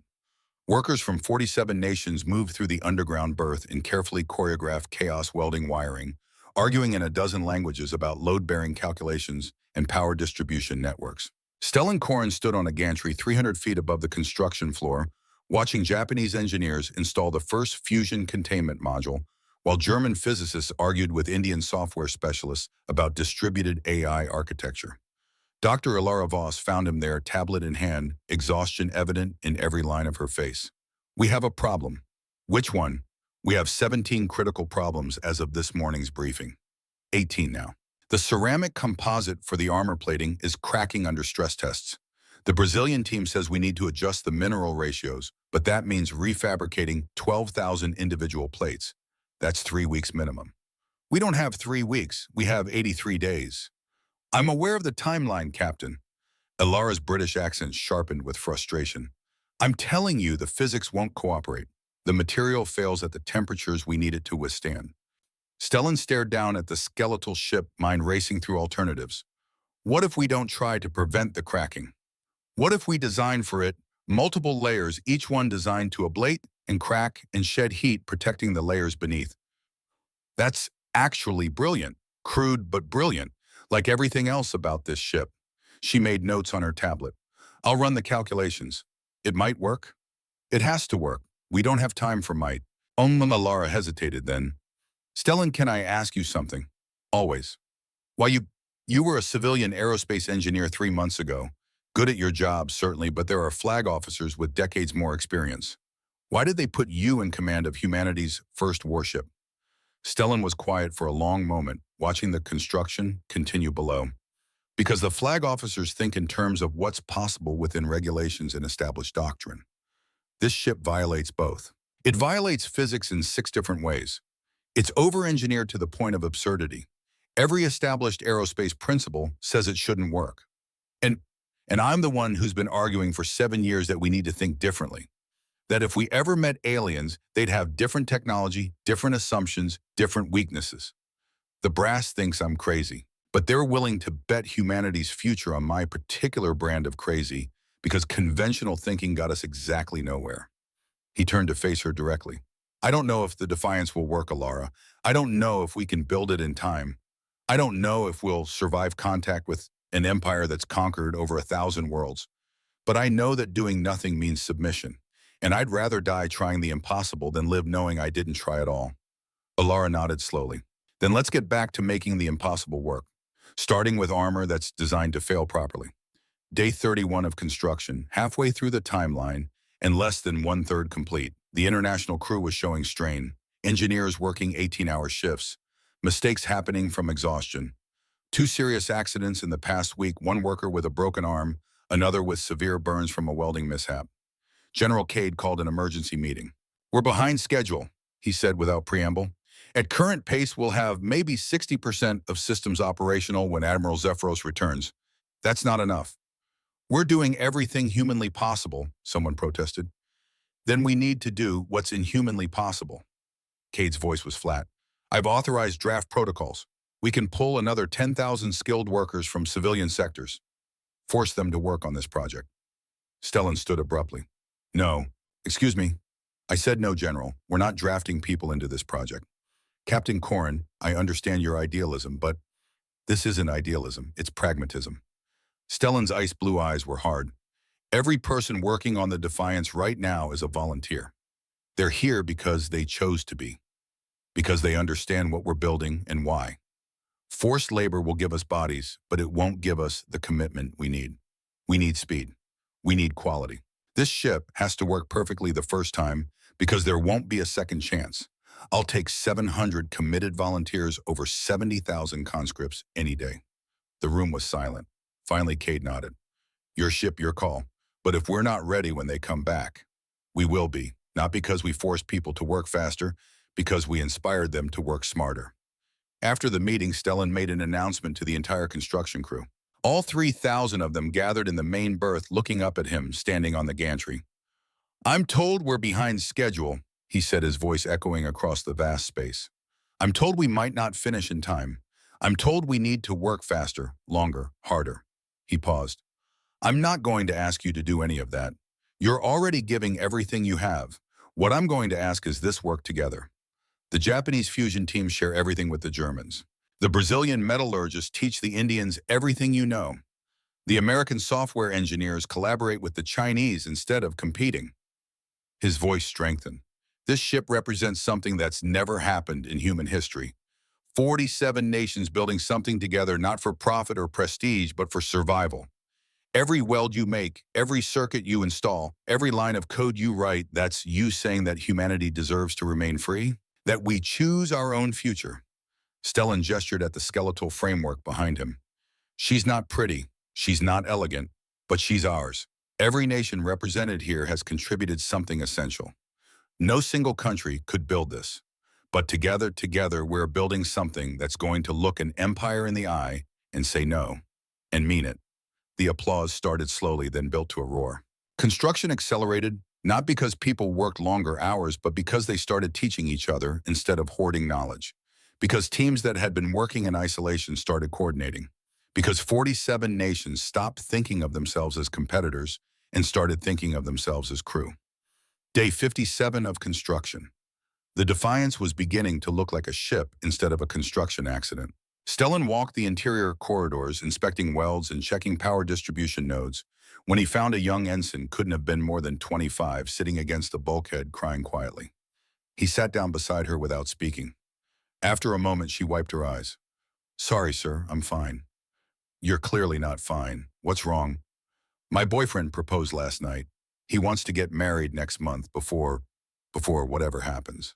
Workers from 47 nations moved through the underground berth in carefully choreographed chaos welding wiring, arguing in a dozen languages about load-bearing calculations and power distribution networks. Stellan Koren stood on a gantry 300 feet above the construction floor, watching Japanese engineers install the first fusion containment module, while German physicists argued with Indian software specialists about distributed AI architecture. Dr. Ilara Voss found him there, tablet in hand, exhaustion evident in every line of her face. We have a problem. Which one? We have 17 critical problems as of this morning's briefing. 18 now. The ceramic composite for the armor plating is cracking under stress tests. The Brazilian team says we need to adjust the mineral ratios, but that means refabricating 12,000 individual plates. That's 3 weeks minimum. We don't have 3 weeks, we have 83 days. I'm aware of the timeline, Captain. Ilara's British accent sharpened with frustration. I'm telling you the physics won't cooperate. The material fails at the temperatures we need it to withstand. Stellan stared down at the skeletal ship, mind racing through alternatives. What if we don't try to prevent the cracking? What if we design for it multiple layers, each one designed to ablate and crack and shed heat, protecting the layers beneath? That's actually brilliant. Crude but brilliant. Like everything else about this ship. She made notes on her tablet. I'll run the calculations. It might work. It has to work. We don't have time for might. Ilara hesitated then. Stellan, can I ask you something? Always. Why, you were a civilian aerospace engineer 3 months ago. Good at your job, certainly, but there are flag officers with decades more experience. Why did they put you in command of humanity's first warship? Stellan was quiet for a long moment, watching the construction continue below. Because the flag officers think in terms of what's possible within regulations and established doctrine. This ship violates both. It violates physics in 6 different ways. It's over-engineered to the point of absurdity. Every established aerospace principle says it shouldn't work. And I'm the one who's been arguing for 7 years that we need to think differently. That if we ever met aliens, they'd have different technology, different assumptions, different weaknesses. The brass thinks I'm crazy, but they're willing to bet humanity's future on my particular brand of crazy because conventional thinking got us exactly nowhere. He turned to face her directly. I don't know if the Defiance will work, Ilara. I don't know if we can build it in time. I don't know if we'll survive contact with an empire that's conquered over 1,000 worlds. But I know that doing nothing means submission. And I'd rather die trying the impossible than live knowing I didn't try at all. Ilara nodded slowly. Then let's get back to making the impossible work, starting with armor that's designed to fail properly. Day 31 of construction, halfway through the timeline, and less than 1/3 complete. The international crew was showing strain, engineers working 18-hour shifts, mistakes happening from exhaustion. 2 serious accidents in the past week, one worker with a broken arm, another with severe burns from a welding mishap. General Cade called an emergency meeting. We're behind schedule, he said without preamble. At current pace, we'll have maybe 60% of systems operational when Admiral Zephyros returns. That's not enough. We're doing everything humanly possible, someone protested. Then we need to do what's inhumanly possible. Cade's voice was flat. I've authorized draft protocols. We can pull another 10,000 skilled workers from civilian sectors. Force them to work on this project. Stellan stood abruptly. No. Excuse me. I said no, General. We're not drafting people into this project. Captain Koren, I understand your idealism, but this isn't idealism. It's pragmatism. Stellan's ice blue eyes were hard. Every person working on the Defiance right now is a volunteer. They're here because they chose to be. Because they understand what we're building and why. Forced labor will give us bodies, but it won't give us the commitment we need. We need speed. We need quality. This ship has to work perfectly the first time because there won't be a second chance. I'll take 700 committed volunteers over 70,000 conscripts any day. The room was silent. Finally, Cade nodded. Your ship, your call. But if we're not ready when they come back, we will be. Not because we force people to work faster, Because we inspired them to work smarter. After the meeting, Stellan made an announcement to the entire construction crew. All 3,000 of them gathered in the main berth looking up at him, standing on the gantry. "I'm told we're behind schedule," he said, his voice echoing across the vast space. "I'm told we might not finish in time. I'm told we need to work faster, longer, harder." He paused. "I'm not going to ask you to do any of that. You're already giving everything you have. What I'm going to ask is this: work together. The Japanese fusion teams share everything with the Germans. The Brazilian metallurgists teach the Indians everything you know. The American software engineers collaborate with the Chinese instead of competing." His voice strengthened. "This ship represents something that's never happened in human history. 47 nations building something together, not for profit or prestige, but for survival. Every weld you make, every circuit you install, every line of code you write, that's you saying that humanity deserves to remain free, that we choose our own future." Stellan gestured at the skeletal framework behind him. "She's not pretty, she's not elegant, but she's ours. Every nation represented here has contributed something essential. No single country could build this. But together, we're building something that's going to look an empire in the eye and say no, and mean it." The applause started slowly, then built to a roar. Construction accelerated, not because people worked longer hours, but because they started teaching each other instead of hoarding knowledge. Because teams that had been working in isolation started coordinating. Because 47 nations stopped thinking of themselves as competitors and started thinking of themselves as crew. Day 57 of construction. The Defiance was beginning to look like a ship instead of a construction accident. Stellan walked the interior corridors, inspecting welds and checking power distribution nodes, when he found a young ensign, couldn't have been more than 25, sitting against the bulkhead crying quietly. He sat down beside her without speaking. After a moment, she wiped her eyes. "Sorry, sir, I'm fine." "You're clearly not fine. What's wrong?" "My boyfriend proposed last night. He wants to get married next month before whatever happens."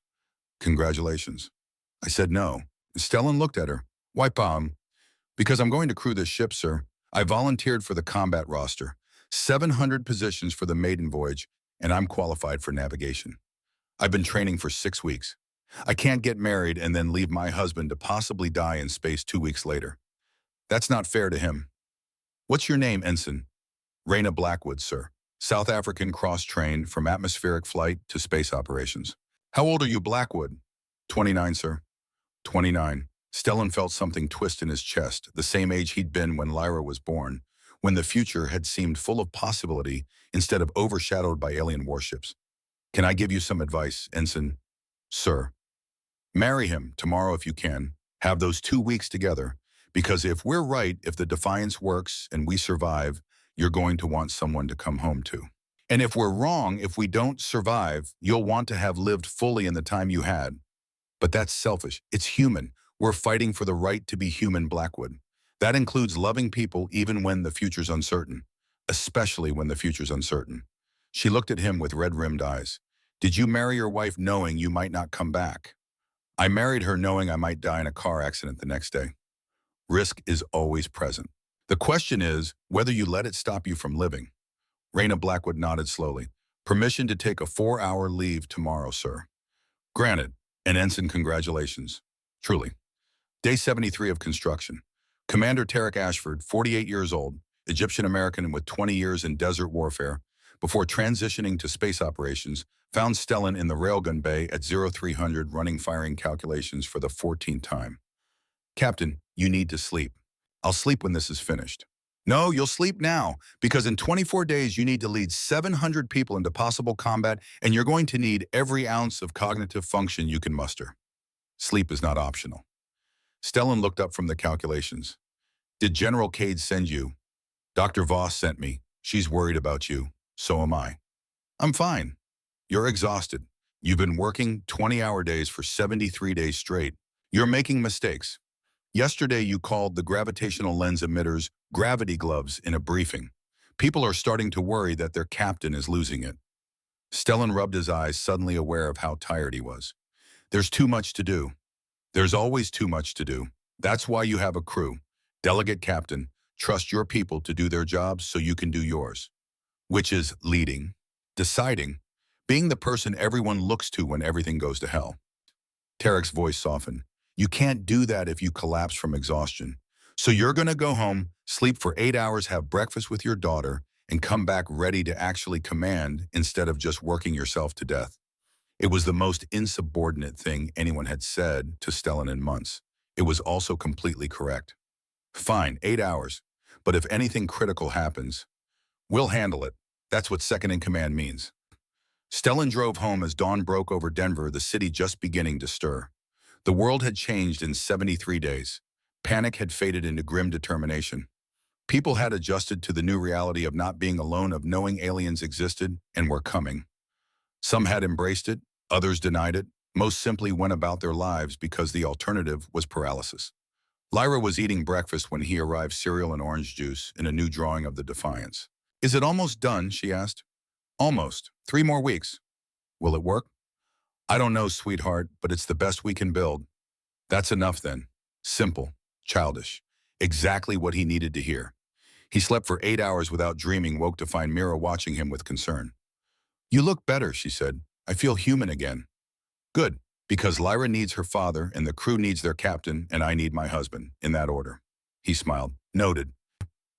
"Congratulations." I said no. Stellan looked at her. "Why, Pom?" "Because I'm going to crew this ship, sir. I volunteered for the combat roster. 700 positions for the maiden voyage, and I'm qualified for navigation. I've been training for 6 weeks. I can't get married and then leave my husband to possibly die in space 2 weeks later. That's not fair to him." "What's your name, Ensign?" "Raina Blackwood, sir. South African cross-trained from atmospheric flight to space operations." "How old are you, Blackwood?" 29, sir." 29. Stellan felt something twist in his chest, the same age he'd been when Lyra was born, when the future had seemed full of possibility instead of overshadowed by alien warships. "Can I give you some advice, Ensign?" "Sir." "Marry him tomorrow if you can. Have those 2 weeks together. Because if we're right, if the Defiance works and we survive, you're going to want someone to come home to. And if we're wrong, if we don't survive, you'll want to have lived fully in the time you had. But that's selfish. It's human. We're fighting for the right to be human, Blackwood. That includes loving people even when the future's uncertain. Especially when the future's uncertain." She looked at him with red-rimmed eyes. "Did you marry your wife knowing you might not come back?" "I married her knowing I might die in a car accident the next day." Risk is always present. The question is whether you let it stop you from living. Raina Blackwood nodded slowly. "Permission to take a 4-hour leave tomorrow, sir." "Granted. And Ensign, congratulations. Truly." Day 73 of construction. Commander Tarek Ashford, 48 years old, Egyptian-American with 20 years in desert warfare, before transitioning to space operations, found Stellan in the railgun bay at 0300 running firing calculations for the 14th time. "Captain, you need to sleep. I'll sleep when this is finished." "No, you'll sleep now, because in 24 days you need to lead 700 people into possible combat, and you're going to need every ounce of cognitive function you can muster. Sleep is not optional." Stellan looked up from the calculations. "Did General Cade send you?" "Dr. Voss sent me. She's worried about you. So am I." "I'm fine." "You're exhausted. You've been working 20-hour days for 73 days straight. You're making mistakes. Yesterday you called the gravitational lens emitters gravity gloves in a briefing. People are starting to worry that their captain is losing it." Stellan rubbed his eyes, suddenly aware of how tired he was. "There's too much to do. There's always too much to do. That's why you have a crew. Delegate captain, trust your people to do their jobs so you can do yours. Which is leading, deciding, being the person everyone looks to when everything goes to hell." Tarek's voice softened. You can't do that if you collapse from exhaustion. So you're going to go home, sleep for 8 hours, have breakfast with your daughter, and come back ready to actually command instead of just working yourself to death. It was the most insubordinate thing anyone had said to Stellan in months. It was also completely correct. Fine, 8 hours. But if anything critical happens, we'll handle it. That's what second in command means. Stellan drove home as dawn broke over Denver, the city just beginning to stir. The world had changed in 73 days. Panic had faded into grim determination. People had adjusted to the new reality of not being alone, of knowing aliens existed and were coming. Some had embraced it, others denied it, most simply went about their lives because the alternative was paralysis. Lyra was eating breakfast when he arrived, cereal and orange juice, in a new drawing of the Defiance. Is it almost done? She asked. Almost. 3 more weeks. Will it work? I don't know, sweetheart, but it's the best we can build. That's enough then. Simple, childish. Exactly what he needed to hear. He slept for 8 hours without dreaming, woke to find Mira watching him with concern. You look better, she said. I feel human again. Good, because Lyra needs her father and the crew needs their captain and I need my husband, in that order. He smiled. Noted.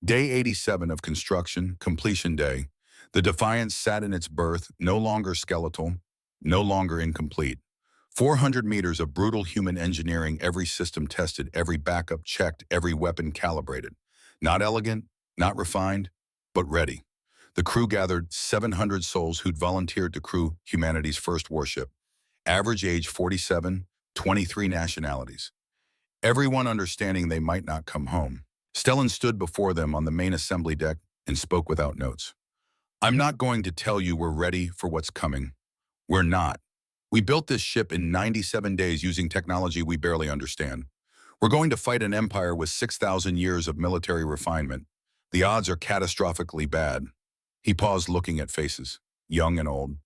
Day 87 of construction, completion day. The Defiance sat in its berth, no longer skeletal, no longer incomplete. 400 meters of brutal human engineering, every system tested, every backup checked, every weapon calibrated. Not elegant, not refined, but ready. The crew gathered 700 souls who'd volunteered to crew humanity's first warship. Average age 47, 23 nationalities. Everyone understanding they might not come home. Stellan stood before them on the main assembly deck and spoke without notes. I'm not going to tell you we're ready for what's coming. We're not. We built this ship in 97 days using technology we barely understand. We're going to fight an empire with 6,000 years of military refinement. The odds are catastrophically bad. He paused, looking at faces, young and old.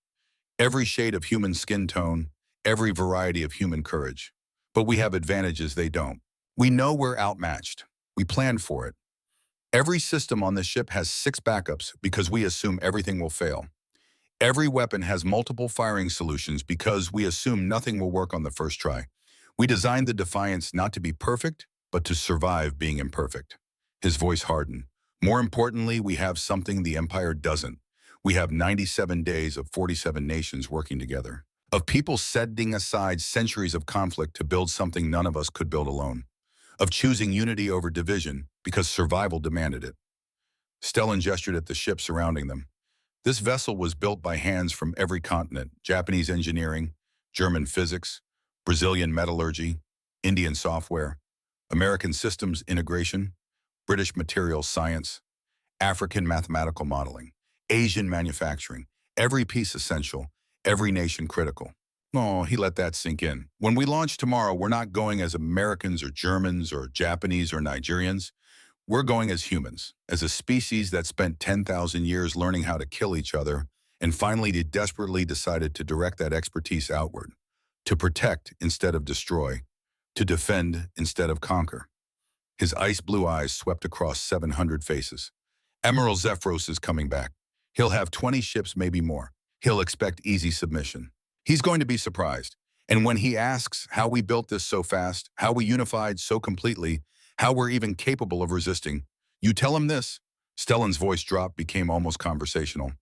Every shade of human skin tone, every variety of human courage. But we have advantages they don't. We know we're outmatched. We planned for it. Every system on this ship has 6 backups because we assume everything will fail. Every weapon has multiple firing solutions because we assume nothing will work on the first try. We designed the Defiance not to be perfect, but to survive being imperfect. His voice hardened. More importantly, we have something the Empire doesn't. We have 97 days of 47 nations working together. Of people setting aside centuries of conflict to build something none of us could build alone. Of choosing unity over division because survival demanded it. Stellan gestured at the ship surrounding them. This vessel was built by hands from every continent: Japanese engineering, German physics, Brazilian metallurgy, Indian software, American systems integration, British materials science, African mathematical modeling, Asian manufacturing, every piece essential, every nation critical. Oh, he let that sink in. When we launch tomorrow, we're not going as Americans or Germans or Japanese or Nigerians. We're going as humans, as a species that spent 10,000 years learning how to kill each other and finally desperately decided to direct that expertise outward, to protect instead of destroy, to defend instead of conquer. His ice blue eyes swept across 700 faces. Admiral Zephyros is coming back. He'll have 20 ships, maybe more. He'll expect easy submission. He's going to be surprised. And when he asks how we built this so fast, how we unified so completely, how we're even capable of resisting, you tell him this. Stellan's voice dropped, became almost conversational.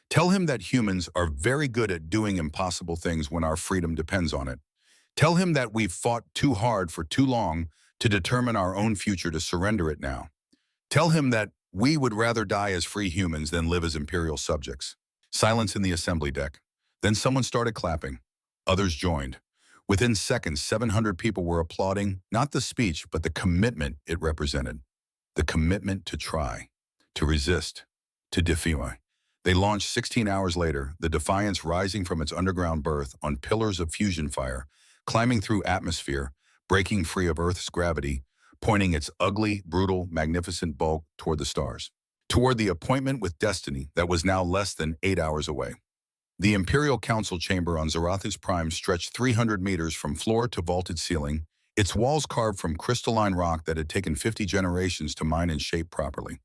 Tell him that humans are very good at doing impossible things when our freedom depends on it. Tell him that we've fought too hard for too long to determine our own future to surrender it now. Tell him that we would rather die as free humans than live as imperial subjects. Silence in the assembly deck. Then someone started clapping. Others joined. Within seconds, 700 people were applauding, not the speech, but the commitment it represented. The commitment to try, to resist, to defy. They launched 16 hours later, the Defiance rising from its underground berth on pillars of fusion fire, climbing through atmosphere, breaking free of Earth's gravity, pointing its ugly, brutal, magnificent bulk toward the stars, toward the appointment with destiny that was now less than 8 hours away. The Imperial Council chamber on Zarathus Prime stretched 300 meters from floor to vaulted ceiling, its walls carved from crystalline rock that had taken 50 generations to mine and shape properly.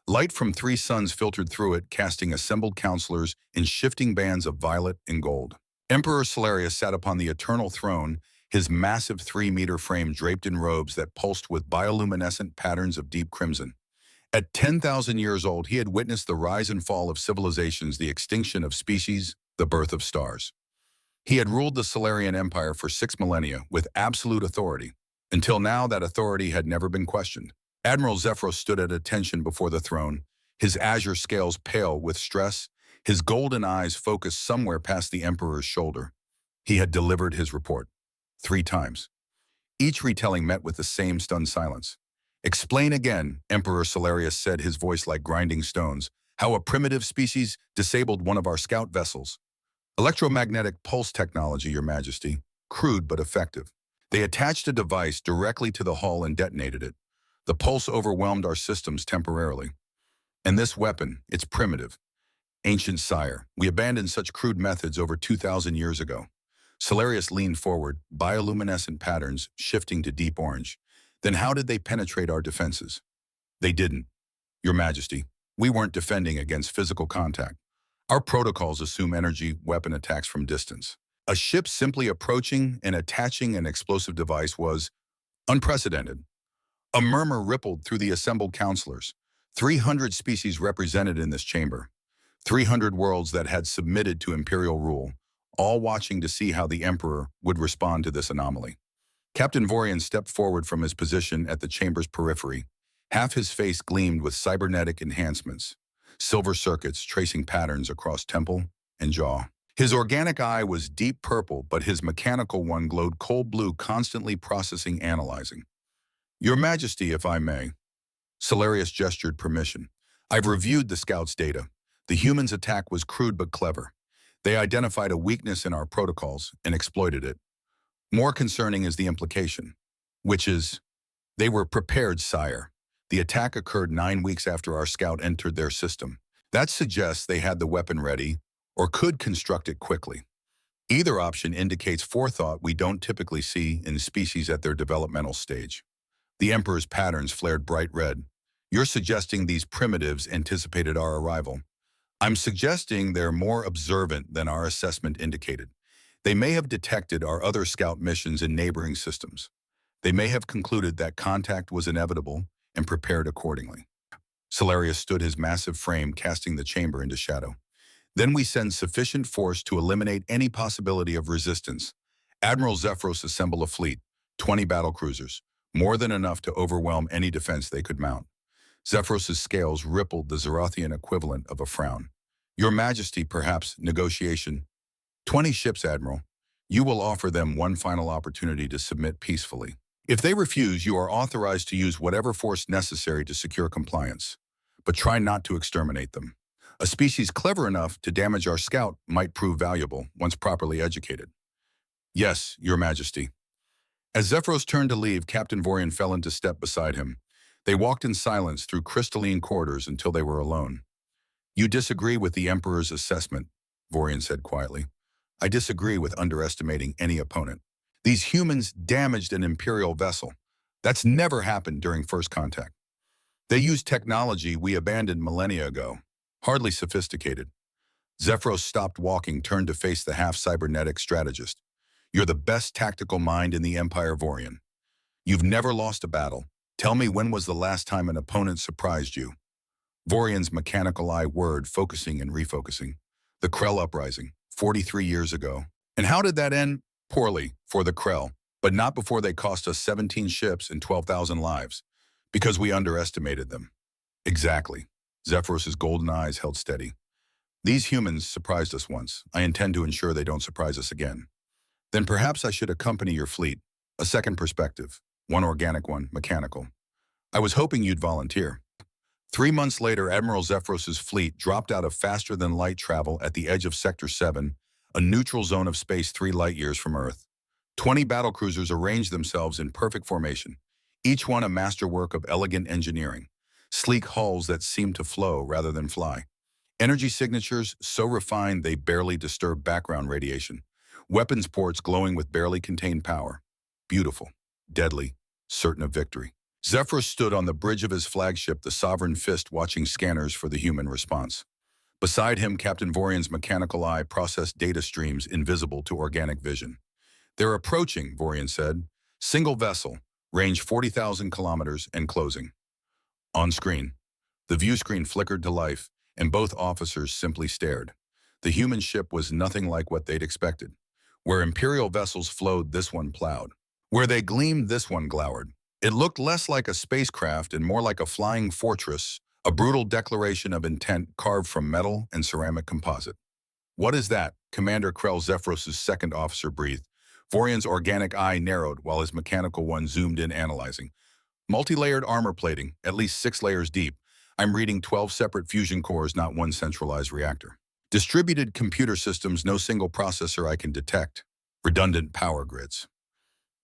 Light from 3 suns filtered through it, casting assembled counselors in shifting bands of violet and gold. Emperor Solarius sat upon the eternal throne, his massive 3-meter frame draped in robes that pulsed with bioluminescent patterns of deep crimson. At 10,000 years old, he had witnessed the rise and fall of civilizations, the extinction of species, the birth of stars. He had ruled the Solarian Empire for 6 millennia with absolute authority. Until now, that authority had never been questioned. Admiral Zephyros stood at attention before the throne, his azure scales pale with stress, his golden eyes focused somewhere past the Emperor's shoulder. He had delivered his report 3 times. Each retelling met with the same stunned silence. "Explain again," Emperor Solarius said, his voice like grinding stones, "how a primitive species disabled one of our scout vessels." "Electromagnetic pulse technology, Your Majesty. Crude but effective. They attached a device directly to the hull and detonated it. The pulse overwhelmed our systems temporarily. And this weapon, it's primitive. Ancient sire, we abandoned such crude methods over 2,000 years ago." Solarius leaned forward, bioluminescent patterns shifting to deep orange. "Then how did they penetrate our defenses?" "They didn't, Your Majesty. We weren't defending against physical contact. Our protocols assume energy weapon attacks from distance. A ship simply approaching and attaching an explosive device was unprecedented." A murmur rippled through the assembled counselors. 300 species represented in this chamber. 300 worlds that had submitted to imperial rule, all watching to see how the Emperor would respond to this anomaly. Captain Vorian stepped forward from his position at the chamber's periphery. Half his face gleamed with cybernetic enhancements, silver circuits tracing patterns across temple and jaw. His organic eye was deep purple, but his mechanical one glowed cold blue, constantly processing, analyzing. "Your Majesty, if I may." Solarius gestured permission. "I've reviewed the scouts' data. The humans' attack was crude but clever. They identified a weakness in our protocols and exploited it. More concerning is the implication, which is, they were prepared, sire. The attack occurred 9 weeks after our scout entered their system. That suggests they had the weapon ready or could construct it quickly. Either option indicates forethought we don't typically see in species at their developmental stage." The Emperor's patterns flared bright red. "You're suggesting these primitives anticipated our arrival." "I'm suggesting they're more observant than our assessment indicated. They may have detected our other scout missions in neighboring systems. They may have concluded that contact was inevitable and prepared accordingly." Solarius stood his massive frame, casting the chamber into shadow. "Then we send sufficient force to eliminate any possibility of resistance. Admiral Zephyros assemble a fleet, 20 battlecruisers, more than enough to overwhelm any defense they could mount." Zephyros's scales rippled, the Zerathian equivalent of a frown. "Your Majesty, perhaps negotiation." 20 ships, Admiral. You will offer them one final opportunity to submit peacefully. If they refuse, you are authorized to use whatever force necessary to secure compliance. But try not to exterminate them. A species clever enough to damage our scout might prove valuable once properly educated. "Yes, Your Majesty." As Zephyros turned to leave, Captain Vorian fell into step beside him. They walked in silence through crystalline corridors until they were alone. "You disagree with the Emperor's assessment," Vorian said quietly. "I disagree with underestimating any opponent. These humans damaged an Imperial vessel. That's never happened during first contact. They used technology we abandoned millennia ago. Hardly sophisticated." Zephyros stopped walking, turned to face the half-cybernetic strategist. "You're the best tactical mind in the Empire, Vorian. You've never lost a battle. Tell me, when was the last time an opponent surprised you?" Vorian's mechanical eye whirred, focusing and refocusing. "The Krell uprising, 43 years ago. And how did that end? Poorly, for the Krell, but not before they cost us 17 ships and 12,000 lives. Because we underestimated them." "Exactly." Zephyros's golden eyes held steady. "These humans surprised us once. I intend to ensure they don't surprise us again." "Then perhaps I should accompany your fleet. A second perspective. One organic, one mechanical. I was hoping you'd volunteer." 3 months later, Admiral Zephyros's fleet dropped out of faster-than-light travel at the edge of Sector 7, a neutral zone of space 3 light-years from Earth. 20 battlecruisers arranged themselves in perfect formation, each one a masterwork of elegant engineering, sleek hulls that seemed to flow rather than fly. Energy signatures so refined they barely disturbed background radiation. Weapons ports glowing with barely contained power. Beautiful, deadly, certain of victory. Zephyros stood on the bridge of his flagship, the Sovereign Fist, watching scanners for the human response. Beside him, Captain Vorian's mechanical eye processed data streams invisible to organic vision. They're approaching, Vorian said. Single vessel, range 40,000 kilometers and closing. On screen, the view screen flickered to life, and both officers simply stared. The human ship was nothing like what they'd expected. Where Imperial vessels flowed, this one plowed. Where they gleamed, this one glowered. It looked less like a spacecraft and more like a flying fortress, a brutal declaration of intent carved from metal and ceramic composite. What is that? Commander Krell Zephyros' second officer breathed. Vorian's organic eye narrowed while his mechanical one zoomed in, analyzing. Multi-layered armor plating, at least 6 layers deep. I'm reading 12 separate fusion cores, not one centralized reactor. Distributed computer systems, no single processor I can detect. Redundant power grids.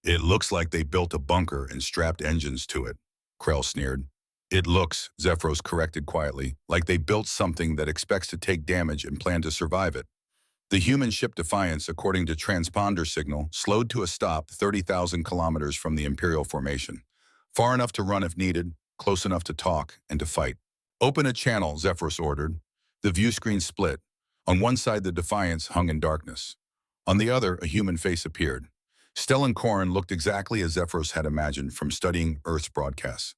It looks like they built a bunker and strapped engines to it, Krell sneered. It looks, Zephyros corrected quietly, like they built something that expects to take damage and plan to survive it. The human ship Defiance, according to transponder signal, slowed to a stop 30,000 kilometers from the Imperial formation. Far enough to run if needed, close enough to talk and to fight. Open a channel, Zephyros ordered. The view screen split. On one side, the Defiance hung in darkness. On the other, a human face appeared. Stellan Korin looked exactly as Zephyros had imagined from studying Earth's broadcasts.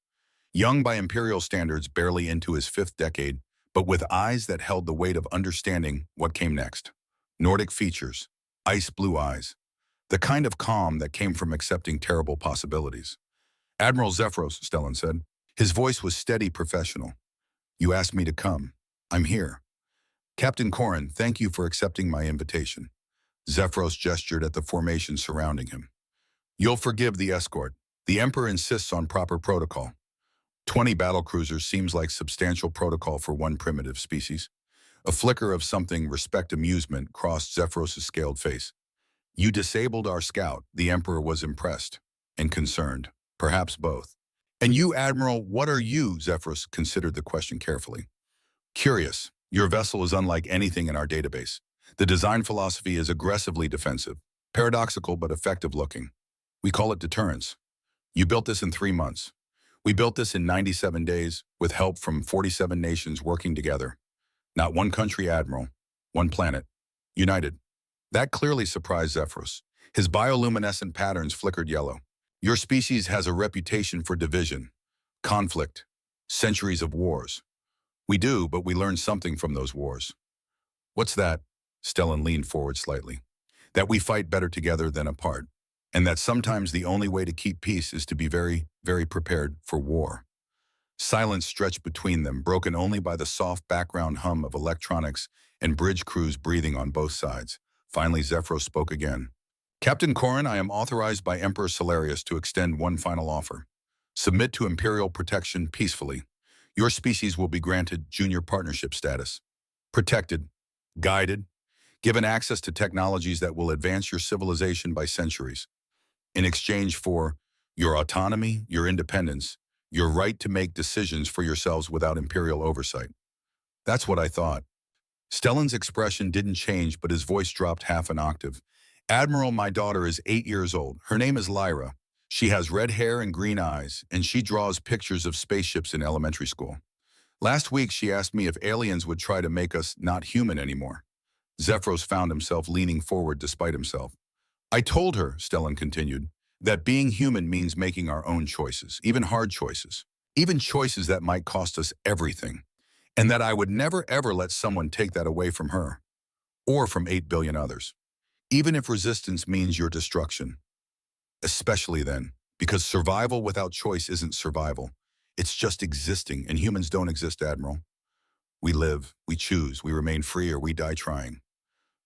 Young by Imperial standards, barely into his 5th decade, but with eyes that held the weight of understanding what came next. Nordic features, ice blue eyes, the kind of calm that came from accepting terrible possibilities. Admiral Zephyros, Stellan said. His voice was steady, professional. You asked me to come. I'm here. Captain Korin, thank you for accepting my invitation. Zephyros gestured at the formation surrounding him. You'll forgive the escort. The Emperor insists on proper protocol. 20 battlecruisers seems like substantial protocol for one primitive species. A flicker of something respect amusement crossed Zephyros' scaled face. You disabled our scout. The Emperor was impressed and concerned, perhaps both. And you, Admiral, what are you? Zephyros considered the question carefully. Curious. Your vessel is unlike anything in our database. The design philosophy is aggressively defensive, paradoxical but effective looking. We call it deterrence. You built this in 3 months. We built this in 97 days with help from 47 nations working together. Not one country, Admiral. One planet. United. That clearly surprised Zephyros. His bioluminescent patterns flickered yellow. Your species has a reputation for division, conflict, centuries of wars. We do, but we learned something from those wars. What's that? Stellan leaned forward slightly. That we fight better together than apart, and that sometimes the only way to keep peace is to be very, very prepared for war. Silence stretched between them, broken only by the soft background hum of electronics and bridge crews breathing on both sides. Finally, Zephyros spoke again. Captain Korin, I am authorized by Emperor Solarius to extend one final offer. Submit to Imperial protection peacefully. Your species will be granted junior partnership status. Protected, guided, given access to technologies that will advance your civilization by centuries. In exchange for your autonomy, your independence, your right to make decisions for yourselves without Imperial oversight. That's what I thought. Stellan's expression didn't change, but his voice dropped half an octave. Admiral, my daughter is 8 years old. Her name is Lyra. She has red hair and green eyes, and she draws pictures of spaceships in elementary school. Last week, she asked me if aliens would try to make us not human anymore. Zephyros found himself leaning forward despite himself. I told her, Stellan continued, that being human means making our own choices, even hard choices, even choices that might cost us everything, and that I would never ever let someone take that away from her, or from 8 billion others, even if resistance means your destruction. Especially then, because survival without choice isn't survival. It's just existing, and humans don't exist, Admiral. We live, we choose, we remain free, or we die trying.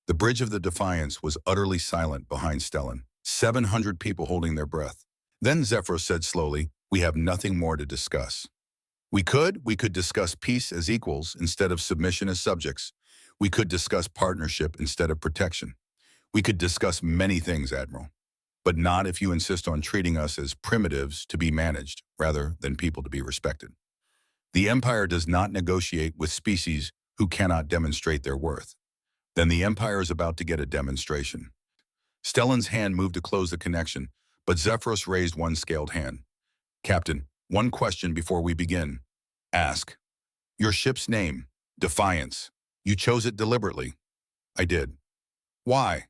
The bridge of the Defiance was utterly silent behind Stellan, 700 people holding their breath. Then Zephyros said slowly, we have nothing more to discuss. We could discuss peace as equals instead of submission as subjects. We could discuss partnership instead of protection. We could discuss many things, Admiral, but not if you insist on treating us as primitives to be managed rather than people to be respected. The Empire does not negotiate with species who cannot demonstrate their worth. Then the Empire is about to get a demonstration. Stellan's hand moved to close the connection, but Zephyros raised one scaled hand. Captain, one question before we begin. Ask. Your ship's name, Defiance. You chose it deliberately. I did. Why?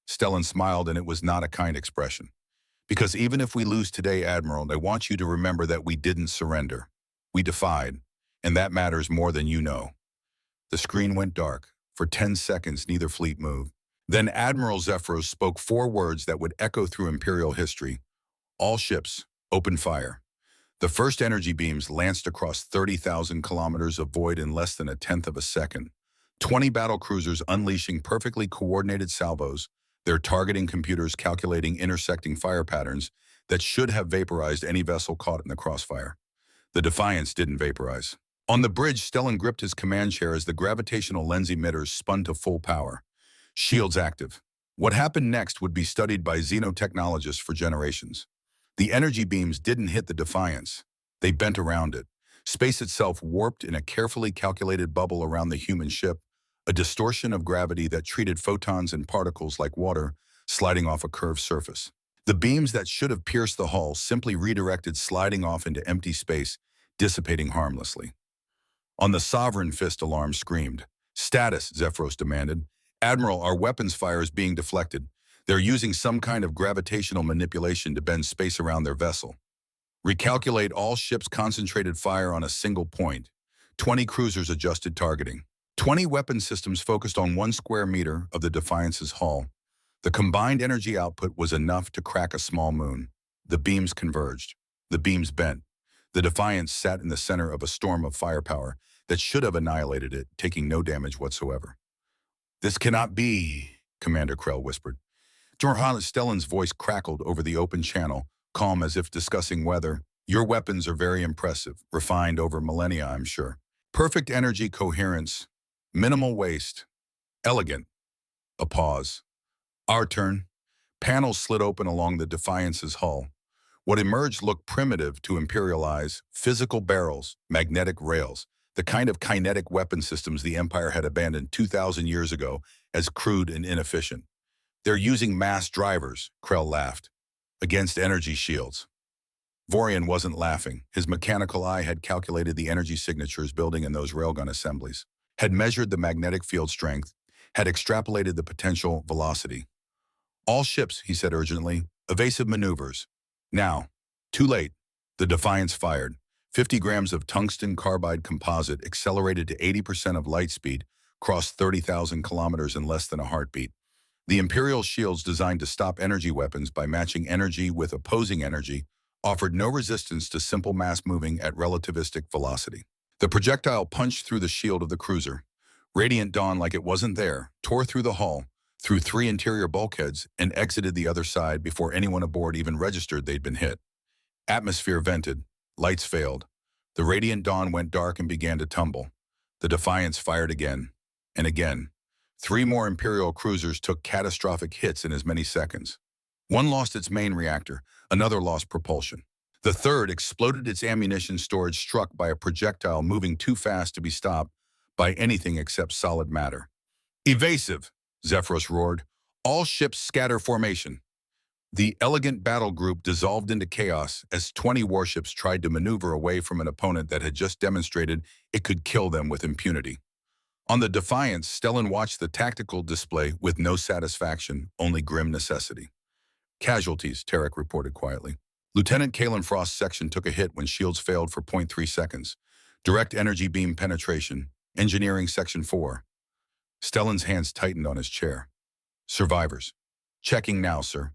Stellan smiled, and it was not a kind expression. Because even if we lose today, Admiral, I want you to remember that we didn't surrender. We defied, and that matters more than you know. The screen went dark. For 10 seconds, neither fleet moved. Then Admiral Zephyros spoke 4 words that would echo through Imperial history. All ships, open fire. The first energy beams lanced across 30,000 kilometers of void in less than a tenth of a second. 20 battle cruisers unleashing perfectly coordinated salvos, their targeting computers calculating intersecting fire patterns that should have vaporized any vessel caught in the crossfire. The Defiance didn't vaporize. On the bridge, Stellan gripped his command chair as the gravitational lens emitters spun to full power. Shields active. What happened next would be studied by xenotechnologists for generations. The energy beams didn't hit the Defiance. They bent around it. Space itself warped in a carefully calculated bubble around the human ship, a distortion of gravity that treated photons and particles like water sliding off a curved surface. The beams that should have pierced the hull simply redirected, sliding off into empty space, dissipating harmlessly. On the Sovereign, Fist alarm screamed. "Status," Zephyros demanded. "Admiral, our weapons fire is being deflected. They're using some kind of gravitational manipulation to bend space around their vessel. Recalculate all ships, concentrated fire on a single point. 20 cruisers adjusted targeting. 20 weapon systems focused on 1 square meter of the Defiance's hull. The combined energy output was enough to crack a small moon. The beams converged. The beams bent. The Defiance sat in the center of a storm of firepower that should have annihilated it, taking no damage whatsoever. "This cannot be," Commander Krell whispered. Johannes Stellan's voice crackled over the open channel, calm as if discussing weather. "Your weapons are very impressive, refined over millennia, I'm sure. Perfect energy coherence, minimal waste, elegant." A pause. "Our turn." Panels slid open along the Defiance's hull. What emerged looked primitive to Imperial eyes: physical barrels, magnetic rails, the kind of kinetic weapon systems the Empire had abandoned 2,000 years ago as crude and inefficient. "They're using mass drivers," Krell laughed, "against energy shields." Vorian wasn't laughing. His mechanical eye had calculated the energy signatures building in those railgun assemblies, had measured the magnetic field strength, had extrapolated the potential velocity. "All ships," he said urgently, "evasive maneuvers. Now." Too late. The Defiance fired. 50 grams of tungsten carbide composite accelerated to 80% of light speed, crossed 30,000 kilometers in less than a heartbeat. The Imperial shields, designed to stop energy weapons by matching energy with opposing energy, offered no resistance to simple mass moving at relativistic velocity. The projectile punched through the shield of the cruiser. Radiant dawn, like it wasn't there, tore through the hull, through 3 interior bulkheads, and exited the other side before anyone aboard even registered they'd been hit. Atmosphere vented. Lights failed. The radiant dawn went dark and began to tumble. The Defiance fired again, and again. 3 more Imperial cruisers took catastrophic hits in as many seconds. One lost its main reactor, another lost propulsion. The third exploded its ammunition storage, struck by a projectile moving too fast to be stopped by anything except solid matter. "Evasive," Zephyros roared. "All ships scatter formation." The elegant battle group dissolved into chaos as 20 warships tried to maneuver away from an opponent that had just demonstrated it could kill them with impunity. On the Defiance, Stellan watched the tactical display with no satisfaction, only grim necessity. "Casualties," Tarek reported quietly. "Lieutenant Kalen Frost's section took a hit when shields failed for 0.3 seconds. Direct energy beam penetration. Engineering Section 4. Stellan's hands tightened on his chair. "Survivors." "Checking now, sir."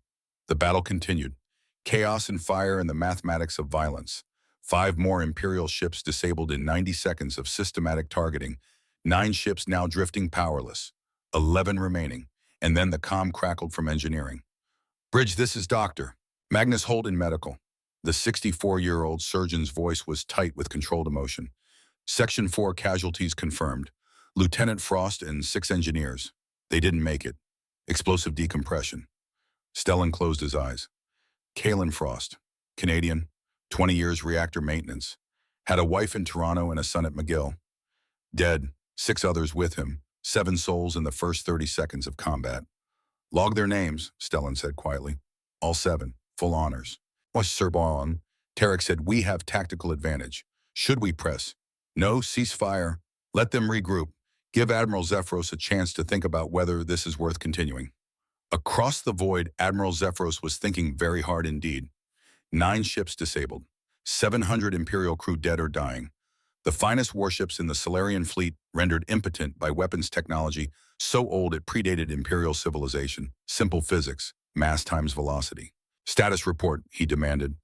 The battle continued. Chaos and fire and the mathematics of violence. 5 more Imperial ships disabled in 90 seconds of systematic targeting. 9 ships now drifting powerless. 11 remaining. And then the comm crackled from engineering. "Bridge, this is Dr. Magnus Holt in medical." The 64-year-old surgeon's voice was tight with controlled emotion. "Section 4 casualties confirmed. Lieutenant Frost and 6 engineers. They didn't make it. Explosive decompression." Stellan closed his eyes. Kalen Frost, Canadian, 20 years reactor maintenance. Had a wife in Toronto and a son at McGill. Dead, 6 others with him, 7 souls in the first 30 seconds of combat. "Log their names," Stellan said quietly. "All 7, full honors." "Was Sir Bon?" Tarek said, "We have tactical advantage. Should we press?" "No, ceasefire. Let them regroup. Give Admiral Zephyros a chance to think about whether this is worth continuing." Across the void, Admiral Zephyros was thinking very hard indeed. 9 ships disabled, 700 Imperial crew dead or dying. The finest warships in the Solarian fleet rendered impotent by weapons technology so old it predated Imperial civilization. Simple physics, mass times velocity. Status report, he demanded.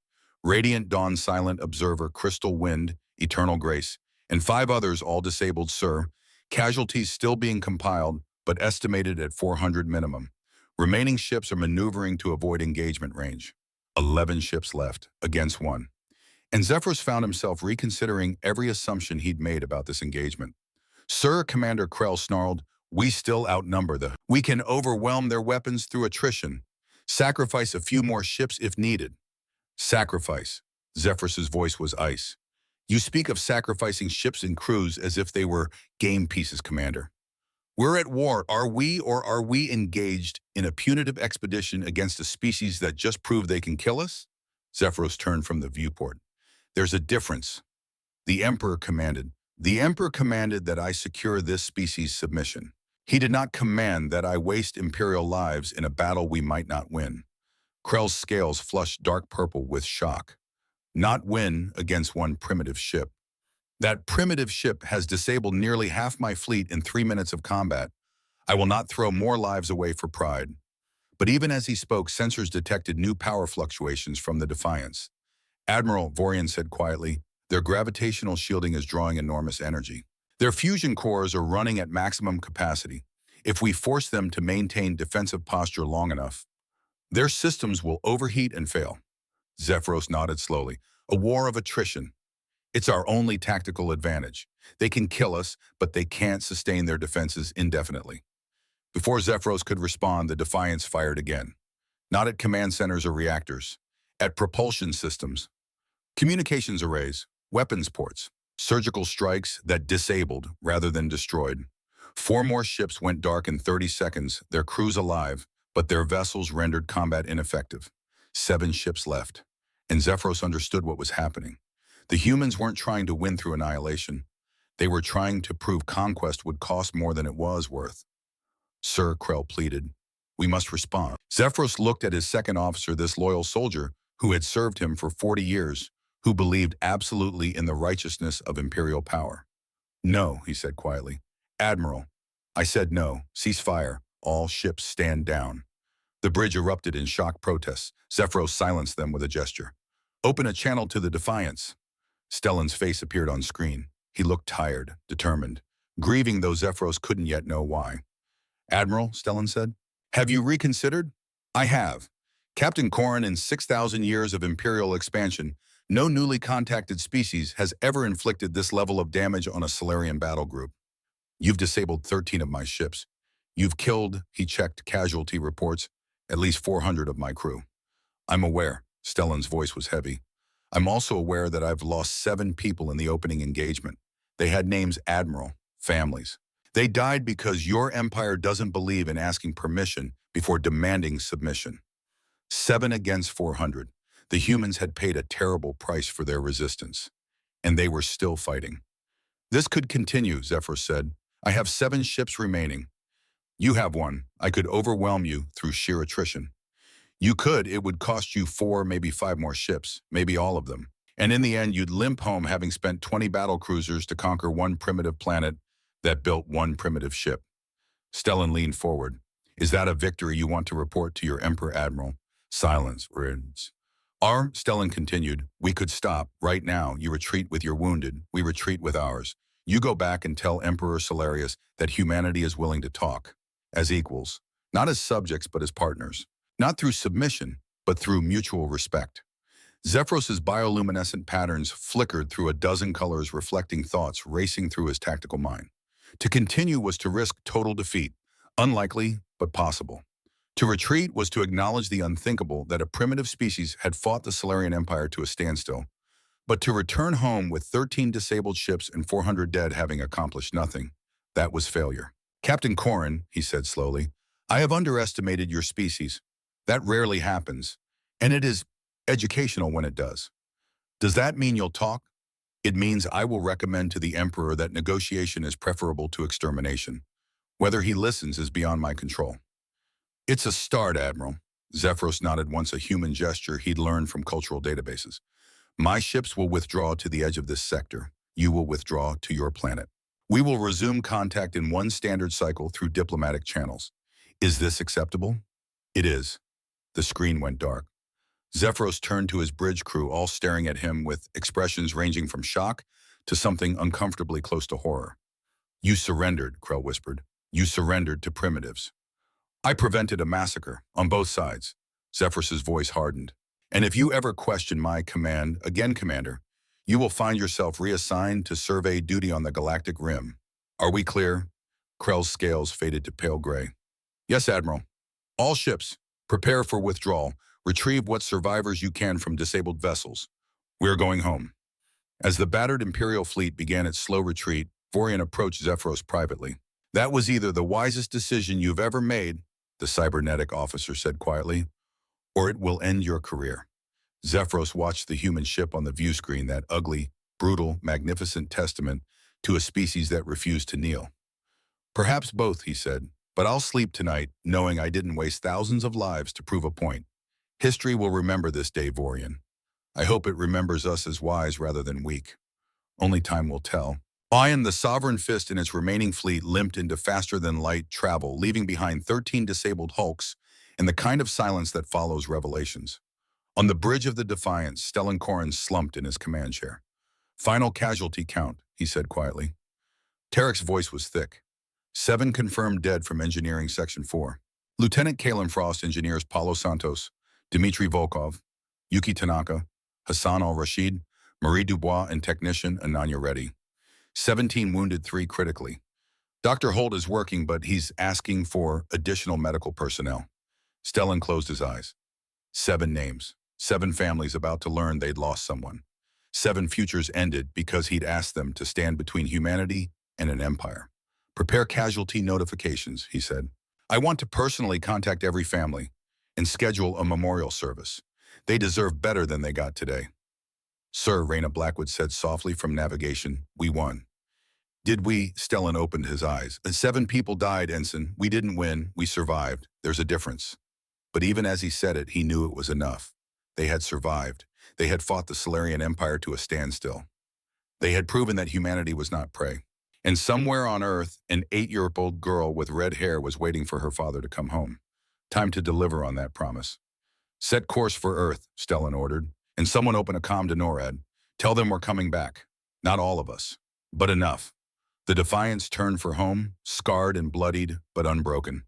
Radiant Dawn, Silent Observer, Crystal Wind, Eternal Grace, and 5 others all disabled, sir. Casualties still being compiled, but estimated at 400 minimum. Remaining ships are maneuvering to avoid engagement range. 11 ships left, against 1. And Zephyros found himself reconsidering every assumption he'd made about this engagement. Sir, Commander Krell snarled, we still outnumber the. We can overwhelm their weapons through attrition. Sacrifice a few more ships if needed. Sacrifice. Zephyros's voice was ice. You speak of sacrificing ships and crews as if they were game pieces, Commander. We're at war, are we, or are we engaged in a punitive expedition against a species that just proved they can kill us? Zephyros turned from the viewport. There's a difference. The Emperor commanded. The Emperor commanded that I secure this species' submission. He did not command that I waste Imperial lives in a battle we might not win. Krell's scales flushed dark purple with shock. Not win against one primitive ship. That primitive ship has disabled nearly half my fleet in 3 minutes of combat. I will not throw more lives away for pride. But even as he spoke, sensors detected new power fluctuations from the Defiance. Admiral, Vorian said quietly, their gravitational shielding is drawing enormous energy. Their fusion cores are running at maximum capacity. If we force them to maintain defensive posture long enough, their systems will overheat and fail. Zephyros nodded slowly. A war of attrition. It's our only tactical advantage. They can kill us, but they can't sustain their defenses indefinitely. Before Zephyros could respond, the Defiance fired again. Not at command centers or reactors. At propulsion systems. Communications arrays, weapons ports, surgical strikes that disabled rather than destroyed. 4 more ships went dark in 30 seconds, their crews alive, but their vessels rendered combat ineffective. 7 ships left. And Zephyros understood what was happening. The humans weren't trying to win through annihilation. They were trying to prove conquest would cost more than it was worth. Sir, Krell pleaded, we must respond. Zephyros looked at his second officer, this loyal soldier who had served him for 40 years, who believed absolutely in the righteousness of imperial power. No, he said quietly. Admiral, I said no. Cease fire. All ships stand down. The bridge erupted in shocked protests. Zephyros silenced them with a gesture. Open a channel to the Defiance. Stellan's face appeared on screen. He looked tired, determined, grieving though Zephyros couldn't yet know why. Admiral, Stellan said, have you reconsidered? I have. Captain Corrin, in 6,000 years of Imperial expansion, no newly contacted species has ever inflicted this level of damage on a Solarian battle group. You've disabled 13 of my ships. You've killed, he checked casualty reports, at least 400 of my crew. I'm aware. Stellan's voice was heavy. I'm also aware that I've lost 7 people in the opening engagement. They had names Admiral, families. They died because your empire doesn't believe in asking permission before demanding submission. 7 against 400. The humans had paid a terrible price for their resistance. And they were still fighting. This could continue, Zephyros said. I have 7 ships remaining. You have 1. I could overwhelm you through sheer attrition. You could, it would cost you 4, maybe 5 more ships, maybe all of them. And in the end, you'd limp home having spent 20 battle cruisers to conquer 1 primitive planet that built 1 primitive ship. Stellan leaned forward. Is that a victory you want to report to your Emperor, Admiral? Silence. Stellan continued, we could stop. Right now, you retreat with your wounded. We retreat with ours. You go back and tell Emperor Solarius that humanity is willing to talk. As equals. Not as subjects, but as partners. Not through submission, but through mutual respect. Zephyros's bioluminescent patterns flickered through a dozen colors, reflecting thoughts racing through his tactical mind. To continue was to risk total defeat, unlikely but possible. To retreat was to acknowledge the unthinkable that a primitive species had fought the Solarian Empire to a standstill. But to return home with 13 disabled ships and 400 dead having accomplished nothing, that was failure. Captain Corrin, he said slowly, I have underestimated your species. That rarely happens, and it is educational when it does. Does that mean you'll talk? It means I will recommend to the Emperor that negotiation is preferable to extermination. Whether he listens is beyond my control. It's a start, Admiral. Zephyros nodded once, a human gesture he'd learned from cultural databases. My ships will withdraw to the edge of this sector. You will withdraw to your planet. We will resume contact in one standard cycle through diplomatic channels. Is this acceptable? It is. The screen went dark. Zephyros turned to his bridge crew, all staring at him with expressions ranging from shock to something uncomfortably close to horror. You surrendered, Krell whispered. You surrendered to primitives. I prevented a massacre on both sides. Zephyros's voice hardened. And if you ever question my command again, Commander, you will find yourself reassigned to survey duty on the Galactic Rim. Are we clear? Krell's scales faded to pale gray. Yes, Admiral. All ships, prepare for withdrawal. Retrieve what survivors you can from disabled vessels. We're going home. As the battered Imperial fleet began its slow retreat, Vorian approached Zephyros privately. That was either the wisest decision you've ever made, the cybernetic officer said quietly, or it will end your career. Zephyros watched the human ship on the view screen, that ugly, brutal, magnificent testament to a species that refused to kneel. Perhaps both, he said, but I'll sleep tonight knowing I didn't waste thousands of lives to prove a point. History will remember this day, Vorian. I hope it remembers us as wise rather than weak. Only time will tell. And the Sovereign Fist and its remaining fleet limped into faster-than-light travel, leaving behind 13 disabled hulks and the kind of silence that follows revelations. On the bridge of the Defiance, Stellan Korin slumped in his command chair. Final casualty count, he said quietly. Tarek's voice was thick. 7 confirmed dead from Engineering Section 4. Lieutenant Kalen Frost, Engineers Paulo Santos, Dmitry Volkov, Yuki Tanaka, Hassan al-Rashid, Marie Dubois, and Technician Ananya Reddy. 17 wounded, 3 critically. Dr. Holt is working, but he's asking for additional medical personnel. Stellan closed his eyes. 7 names. 7 families about to learn they'd lost someone. 7 futures ended because he'd asked them to stand between humanity and an empire. Prepare casualty notifications, he said. I want to personally contact every family and schedule a memorial service. They deserve better than they got today. Sir, Raina Blackwood said softly from navigation, we won. Did we? Stellan opened his eyes. 7 people died, Ensign. We didn't win. We survived. There's a difference. But even as he said it, he knew it was enough. They had survived. They had fought the Solarian Empire to a standstill. They had proven that humanity was not prey. And somewhere on Earth, an 8-year-old girl with red hair was waiting for her father to come home. Time to deliver on that promise. Set course for Earth, Stellan ordered, and someone open a comm to NORAD. Tell them we're coming back. Not all of us, but enough. The Defiance turned for home, scarred and bloodied, but unbroken.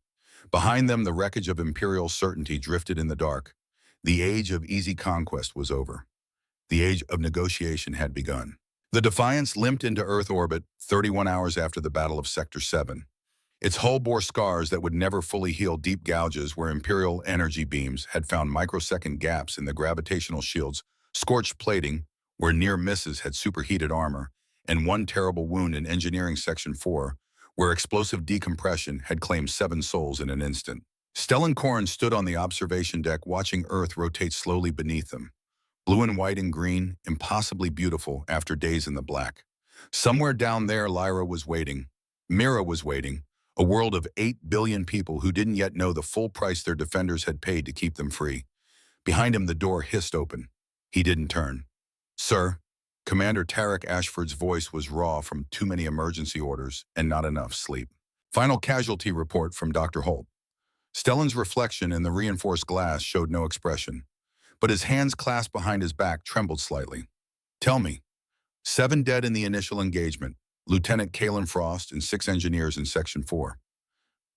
Behind them, the wreckage of Imperial certainty drifted in the dark. The age of easy conquest was over. The age of negotiation had begun. The Defiance limped into Earth orbit 31 hours after the Battle of Sector 7. Its hull bore scars that would never fully heal, deep gouges where Imperial energy beams had found microsecond gaps in the gravitational shields, scorched plating where near misses had superheated armor, and one terrible wound in Engineering Section 4 where explosive decompression had claimed 7 souls in an instant. Stellan Korin stood on the observation deck watching Earth rotate slowly beneath them. Blue and white and green, impossibly beautiful after days in the black. Somewhere down there, Lyra was waiting. Mira was waiting. A world of 8 billion people who didn't yet know the full price their defenders had paid to keep them free. Behind him, the door hissed open. He didn't turn. Sir, Commander Tarek Ashford's voice was raw from too many emergency orders and not enough sleep. Final casualty report from Dr. Holt. Stellan's reflection in the reinforced glass showed no expression, but his hands clasped behind his back trembled slightly. Tell me. 7 dead in the initial engagement. Lieutenant Kalen Frost and 6 engineers in Section 4.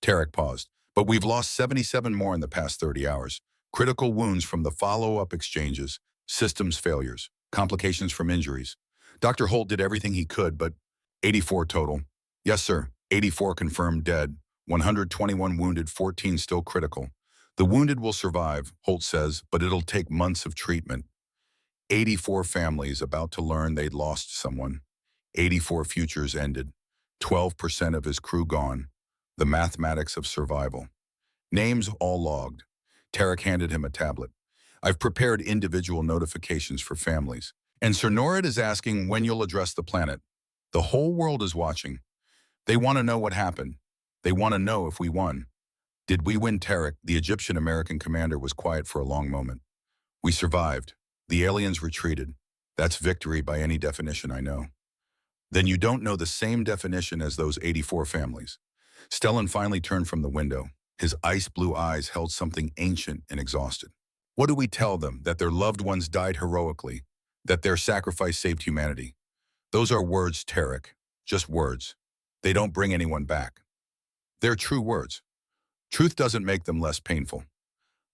Tarek paused. But we've lost 77 more in the past 30 hours. Critical wounds from the follow-up exchanges, systems failures, complications from injuries. Dr. Holt did everything he could, but 84 total. Yes, sir. 84 confirmed dead. 121 wounded, 14 still critical. The wounded will survive, Holt says, but it'll take months of treatment. 84 families about to learn they'd lost someone. 84 futures ended. 12% of his crew gone. The mathematics of survival. Names all logged. Tarek handed him a tablet. I've prepared individual notifications for families. And Sir Norad is asking when you'll address the planet. The whole world is watching. They want to know what happened. They want to know if we won. Did we win, Tarek? The Egyptian-American commander was quiet for a long moment. We survived. The aliens retreated. That's victory by any definition I know. Then you don't know the same definition as those 84 families. Stellan finally turned from the window. His ice-blue eyes held something ancient and exhausted. What do we tell them? That their loved ones died heroically, that their sacrifice saved humanity. Those are words, Tarek. Just words. They don't bring anyone back. They're true words. Truth doesn't make them less painful.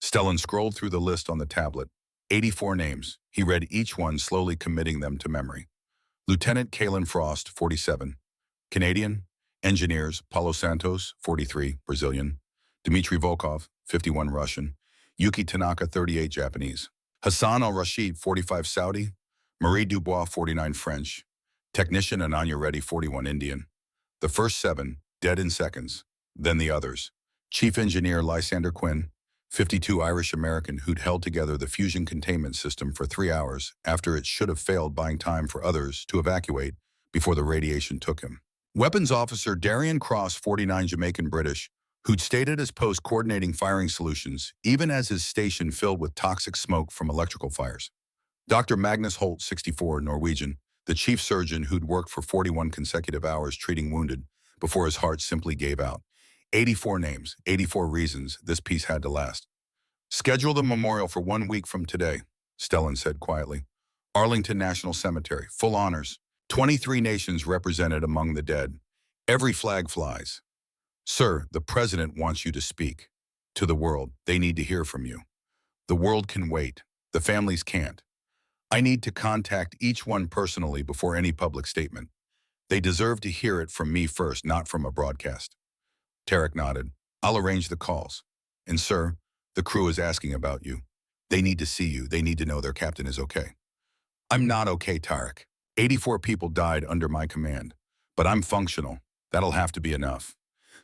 Stellan scrolled through the list on the tablet. 84 names. He read each one, slowly committing them to memory. Lieutenant Kalen Frost, 47. Canadian. Engineers, Paulo Santos, 43, Brazilian. Dmitry Volkov, 51, Russian. Yuki Tanaka, 38, Japanese. Hassan al-Rashid, 45, Saudi. Marie Dubois, 49, French. Technician Ananya Reddy, 41, Indian. The first 7, dead in seconds. Then the others. Chief Engineer Lysander Quinn, 52, Irish-American, who'd held together the fusion containment system for 3 hours after it should have failed, buying time for others to evacuate before the radiation took him. Weapons Officer Darian Cross, 49, Jamaican British, who'd stayed at his post coordinating firing solutions, even as his station filled with toxic smoke from electrical fires. Dr. Magnus Holt, 64, Norwegian, the chief surgeon who'd worked for 41 consecutive hours treating wounded before his heart simply gave out. 84 names, 84 reasons this piece had to last. Schedule the memorial for 1 week from today, Stellan said quietly. Arlington National Cemetery, full honors. 23 nations represented among the dead. Every flag flies. Sir, the president wants you to speak. To the world, they need to hear from you. The world can wait. The families can't. I need to contact each one personally before any public statement. They deserve to hear it from me first, not from a broadcast. Tarek nodded. I'll arrange the calls. And sir, the crew is asking about you. They need to see you. They need to know their captain is okay. I'm not okay, Tarek. 84 people died under my command. But I'm functional. That'll have to be enough.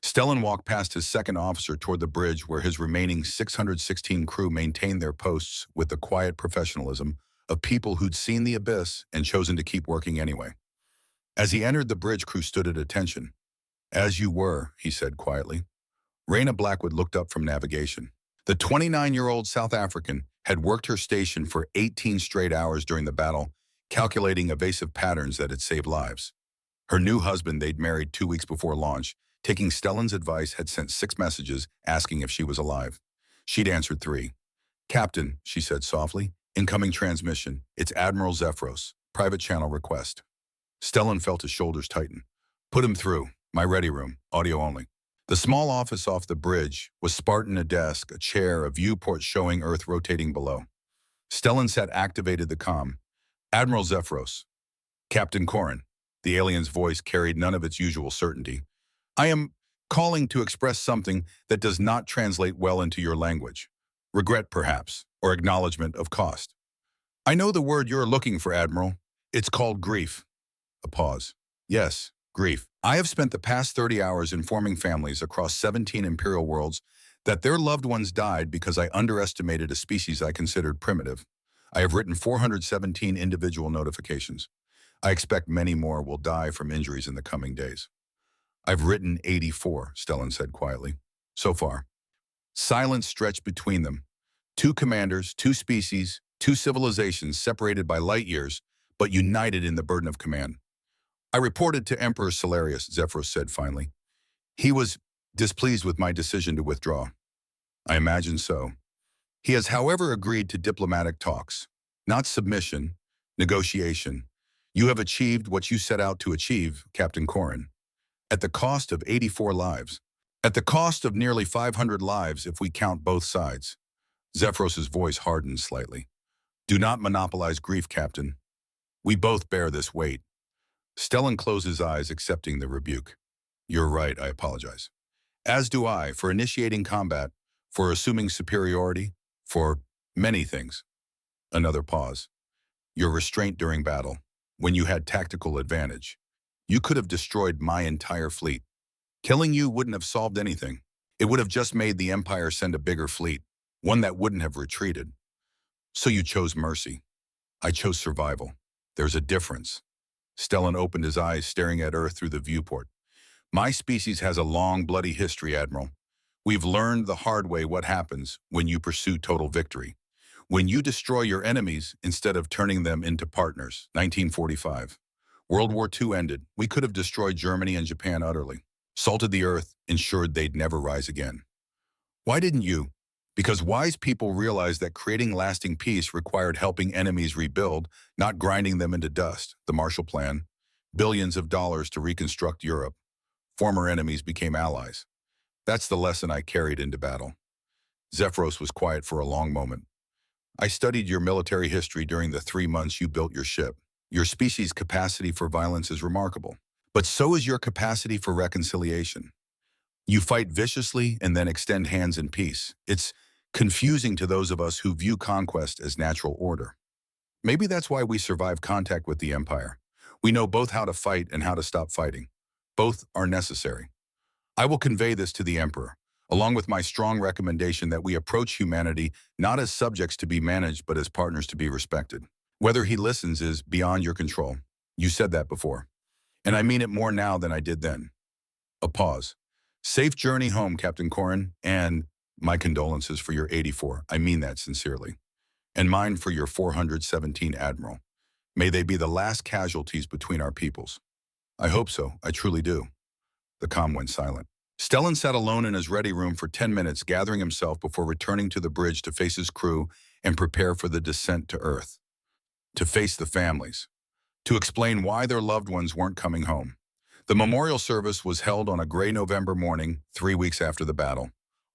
Stellan walked past his second officer toward the bridge where his remaining 616 crew maintained their posts with the quiet professionalism of people who'd seen the abyss and chosen to keep working anyway. As he entered, the bridge crew stood at attention. As you were, he said quietly. Raina Blackwood looked up from navigation. The 29-year-old South African had worked her station for 18 straight hours during the battle, calculating evasive patterns that had saved lives. Her new husband they'd married 2 weeks before launch, taking Stellan's advice, had sent 6 messages asking if she was alive. She'd answered 3. Captain, she said softly, incoming transmission. It's Admiral Zephyros. Private channel request. Stellan felt his shoulders tighten. Put him through. My ready room. Audio only. The small office off the bridge was Spartan: a desk, a chair, a viewport showing Earth rotating below. Stellan sat activated the comm. Admiral Zephyros. Captain Corin. The alien's voice carried none of its usual certainty. I am calling to express something that does not translate well into your language. Regret, perhaps, or acknowledgement of cost. I know the word you're looking for, Admiral. It's called grief. A pause. Yes, grief. I have spent the past 30 hours informing families across 17 Imperial worlds that their loved ones died because I underestimated a species I considered primitive. I have written 417 individual notifications. I expect many more will die from injuries in the coming days. I've written 84, Stellan said quietly. So far. Silence stretched between them. 2 commanders, 2 species, 2 civilizations separated by light years, but united in the burden of command. I reported to Emperor Solarius, Zephyros said finally. He was displeased with my decision to withdraw. I imagine so. He has, however, agreed to diplomatic talks. Not submission, negotiation. You have achieved what you set out to achieve, Captain Corin. At the cost of 84 lives. At the cost of nearly 500 lives if we count both sides. Zephyros's voice hardened slightly. Do not monopolize grief, Captain. We both bear this weight. Stellan closed his eyes, accepting the rebuke. You're right, I apologize. As do I, for initiating combat, for assuming superiority, for many things. Another pause. Your restraint during battle, when you had tactical advantage. You could have destroyed my entire fleet. Killing you wouldn't have solved anything. It would have just made the Empire send a bigger fleet, one that wouldn't have retreated. So you chose mercy. I chose survival. There's a difference. Stellan opened his eyes, staring at Earth through the viewport. My species has a long, bloody history, Admiral. We've learned the hard way what happens when you pursue total victory. When you destroy your enemies instead of turning them into partners. 1945. World War II ended. We could have destroyed Germany and Japan utterly, salted the earth, ensured they'd never rise again. Why didn't you? Because wise people realized that creating lasting peace required helping enemies rebuild, not grinding them into dust. The Marshall Plan, billions of dollars to reconstruct Europe. Former enemies became allies. That's the lesson I carried into battle. Zephyros was quiet for a long moment. I studied your military history during the 3 months you built your ship. Your species' capacity for violence is remarkable, but so is your capacity for reconciliation. You fight viciously and then extend hands in peace. It's confusing to those of us who view conquest as natural order. Maybe that's why we survive contact with the Empire. We know both how to fight and how to stop fighting. Both are necessary. I will convey this to the Emperor, along with my strong recommendation that we approach humanity not as subjects to be managed, but as partners to be respected. Whether he listens is beyond your control. You said that before. And I mean it more now than I did then. A pause. Safe journey home, Captain Corrin, and my condolences for your 84. I mean that sincerely. And mine for your 417 Admiral. May they be the last casualties between our peoples. I hope so. I truly do. The comm went silent. Stellan sat alone in his ready room for 10 minutes, gathering himself before returning to the bridge to face his crew and prepare for the descent to Earth. To face the families. To explain why their loved ones weren't coming home. The memorial service was held on a gray November morning, 3 weeks after the battle.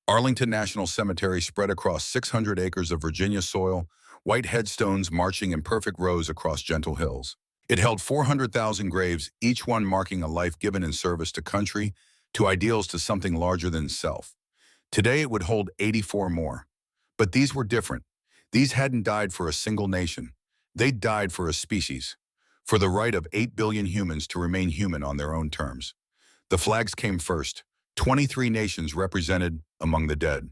Arlington National Cemetery spread across 600 acres of Virginia soil, white headstones marching in perfect rows across gentle hills. It held 400,000 graves, each one marking a life given in service to country, to ideals, to something larger than self. Today it would hold 84 more. But these were different. These hadn't died for a single nation. They died for a species, for the right of 8 billion humans to remain human on their own terms. The flags came first, 23 nations represented among the dead.